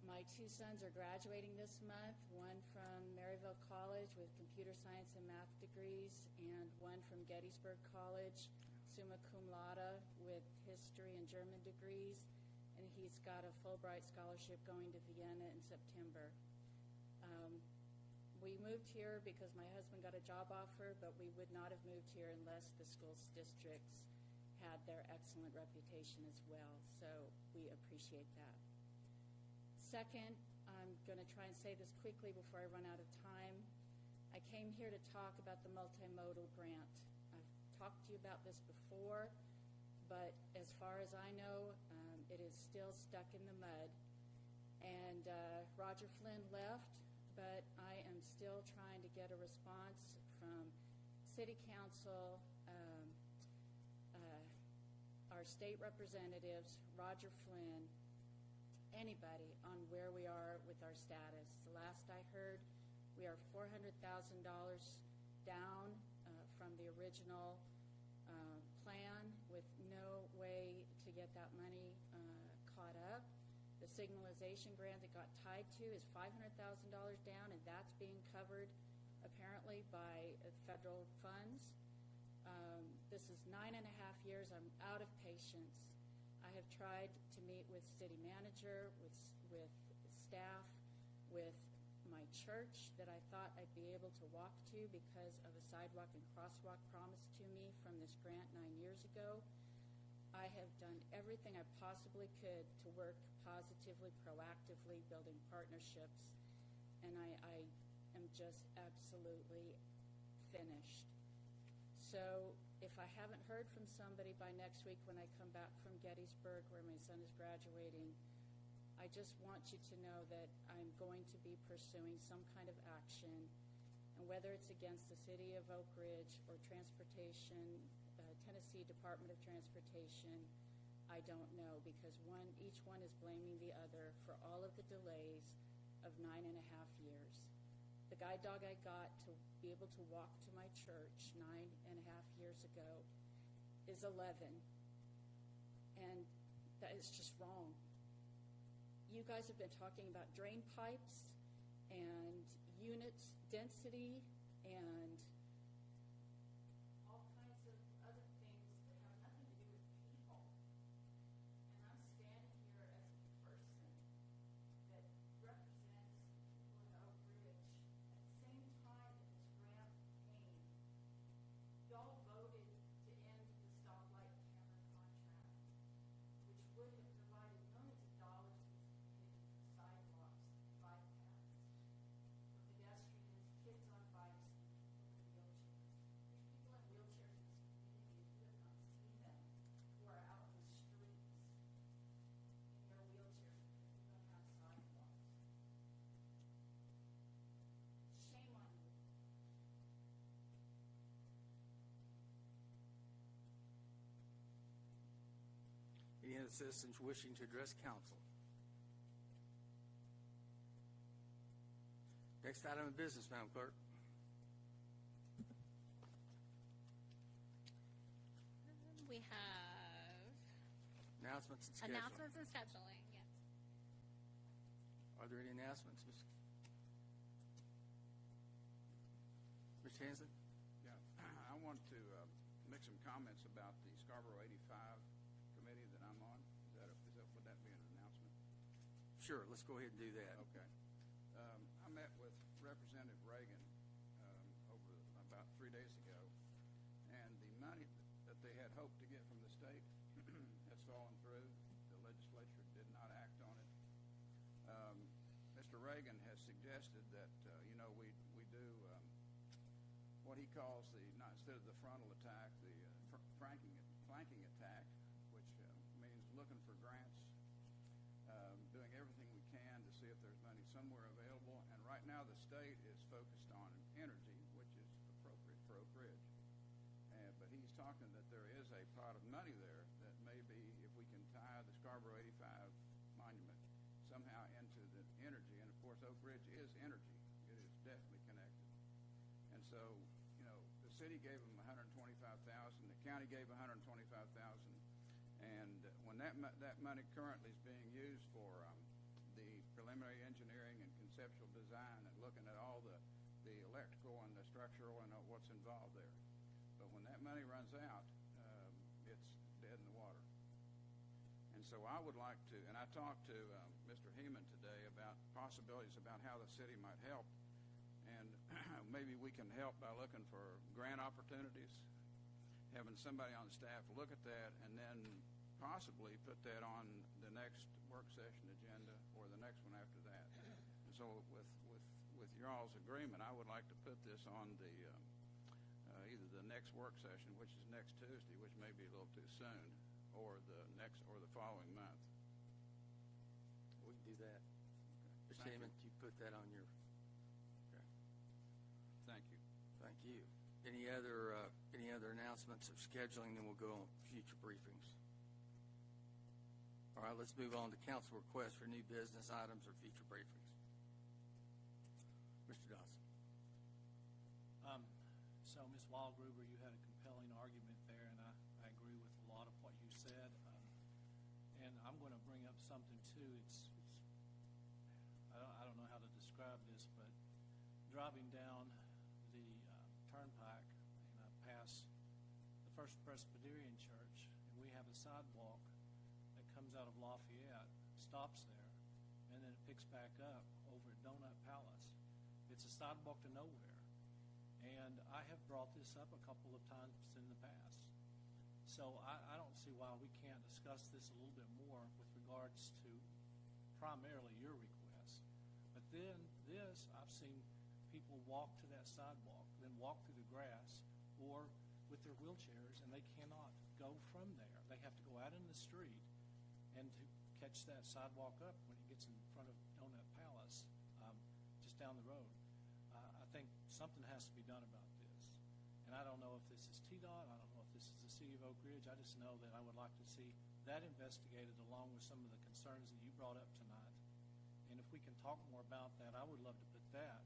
My two sons are graduating this month, one from Maryville College with computer science and math degrees, and one from Gettysburg College, summa cum laude, with history and German degrees. And he's got a Fulbright scholarship going to Vienna in September. We moved here because my husband got a job offer, but we would not have moved here unless the school districts had their excellent reputation as well. So we appreciate that. Second, I'm going to try and say this quickly before I run out of time. I came here to talk about the multimodal grant. I've talked to you about this before, but as far as I know, it is still stuck in the mud. And Roger Flynn left, but I am still trying to get a response from City Council, our state representatives, Roger Flynn, anybody on where we are with our status. The last I heard, we are $400,000 down from the original plan with no way to get that money caught up. The signalization grant that got tied to is $500,000 down, and that's being covered apparently by federal funds. This is 9.5 years. I'm out of patience. I have tried to meet with city manager, with staff, with my church that I thought I'd be able to walk to because of a sidewalk and crosswalk promised to me from this grant 9 years ago. I have done everything I possibly could to work positively, proactively, building partnerships, and I am just absolutely finished. So if I haven't heard from somebody by next week when I come back from Gettysburg, where my son is graduating, I just want you to know that I'm going to be pursuing some kind of action, and whether it's against the city of Oak Ridge or transportation, Tennessee Department of Transportation, I don't know, because each one is blaming the other for all of the delays of 9.5 years. The guide dog I got to be able to walk to my church 9.5 years ago is 11, and that is just wrong. You guys have been talking about drain pipes and units density and all kinds of other things that have nothing to do with people. And I'm standing here as a person that represents people in Oak Ridge. At the same time that this grant came, y'all voted to end the stoplight camera contract, which would have provided millions of dollars to this community for sidewalks, bike paths, for pedestrians, kids on bikes, and people in wheelchairs. There's people in wheelchairs in this community, if you have not seen them, who are out in the streets in their wheelchairs because we don't have sidewalks. Shame on you.
Any other citizens wishing to address council? Next item of business, Madam Clerk.
We have
Announcements and scheduling.
announcements and scheduling, yes.
Are there any announcements, Mr. Hanson?
Yeah, I want to make some comments about the Scarborough 85 committee that I'm on. Would that be an announcement?
Sure, let's go ahead and do that.
Okay. I met with Representative Reagan over about 3 days ago, and the money that they had hoped to get from the state has fallen through. The legislature did not act on it. Mr. Reagan has suggested that, we do what he calls instead of the frontal attack, the flanking attack, which means looking for grants, doing everything we can to see if there's money somewhere available. And right now the state is focused on energy, which is appropriate for Oak Ridge. But he's talking that there is a pot of money there that maybe if we can tie the Scarborough 85 monument somehow into the energy, and of course Oak Ridge is energy. It is definitely connected. And so, the city gave them $125,000, the county gave $125,000, and when that money currently is being used for the preliminary engineering and conceptual design and looking at all the electrical and the structural and what's involved there. But when that money runs out, it's dead in the water. And so I would like to, and I talked to Mr. Heeman today about possibilities about how the city might help, and maybe we can help by looking for grant opportunities, having somebody on the staff look at that, and then possibly put that on the next work session agenda or the next one after that. And so with your all's agreement, I would like to put this on the either the next work session, which is next Tuesday, which may be a little too soon, or the following month.
We can do that.
Okay.
Mr. Hammond, you put that on your... Okay.
Thank you.
Thank you. Any other announcements of scheduling? Then we'll go on future briefings. All All right, let's move on to council requests for new business items or future briefings. Mr. Dawson.
So, Ms. Wallgruber, you had a compelling argument there, and I agree with a lot of what you said. And I'm going to bring up something too. I don't know how to describe this, but driving down the turnpike, and I pass the First Presbyterian Church, and we have a sidewalk that comes out of Lafayette, stops there, and then it picks back up over at Donut Palace. It's a sidewalk to nowhere. And I have brought this up a couple of times in the past. So I don't see why we can't discuss this a little bit more with regards to primarily your request. But then this, I've seen people walk to that sidewalk, then walk through the grass, or with their wheelchairs, and they cannot go from there. They have to go out in the street and to catch that sidewalk up when it gets in front of Donut Palace, just down the road. I think something has to be done about this. And I don't know if this is TDOT, I don't know if this is the City of Oak Ridge. I just know that I would like to see that investigated along with some of the concerns that you brought up tonight. And if we can talk more about that, I would love to put that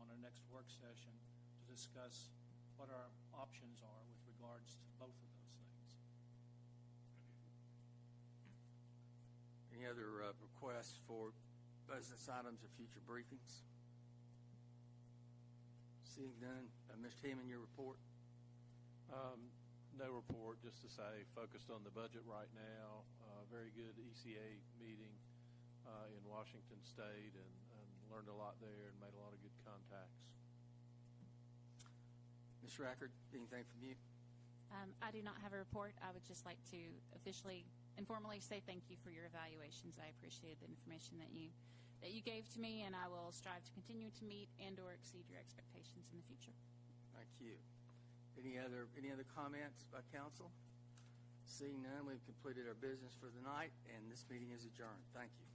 on our next work session to discuss what our options are with regards to both of those things.
Any other requests for business items or future briefings? Seeing none, Mr. Heeman, your report?
No report, just to say focused on the budget right now. Very good ECA meeting in Washington State and learned a lot there and made a lot of good contacts.
Ms. Rackard, anything from you?
I do not have a report. I would just like to officially, informally say thank you for your evaluations. I appreciate the information that you gave to me, and I will strive to continue to meet and/or exceed your expectations in the future.
Thank you. Any other comments by council? Seeing none, we've completed our business for the night, and this meeting is adjourned. Thank you.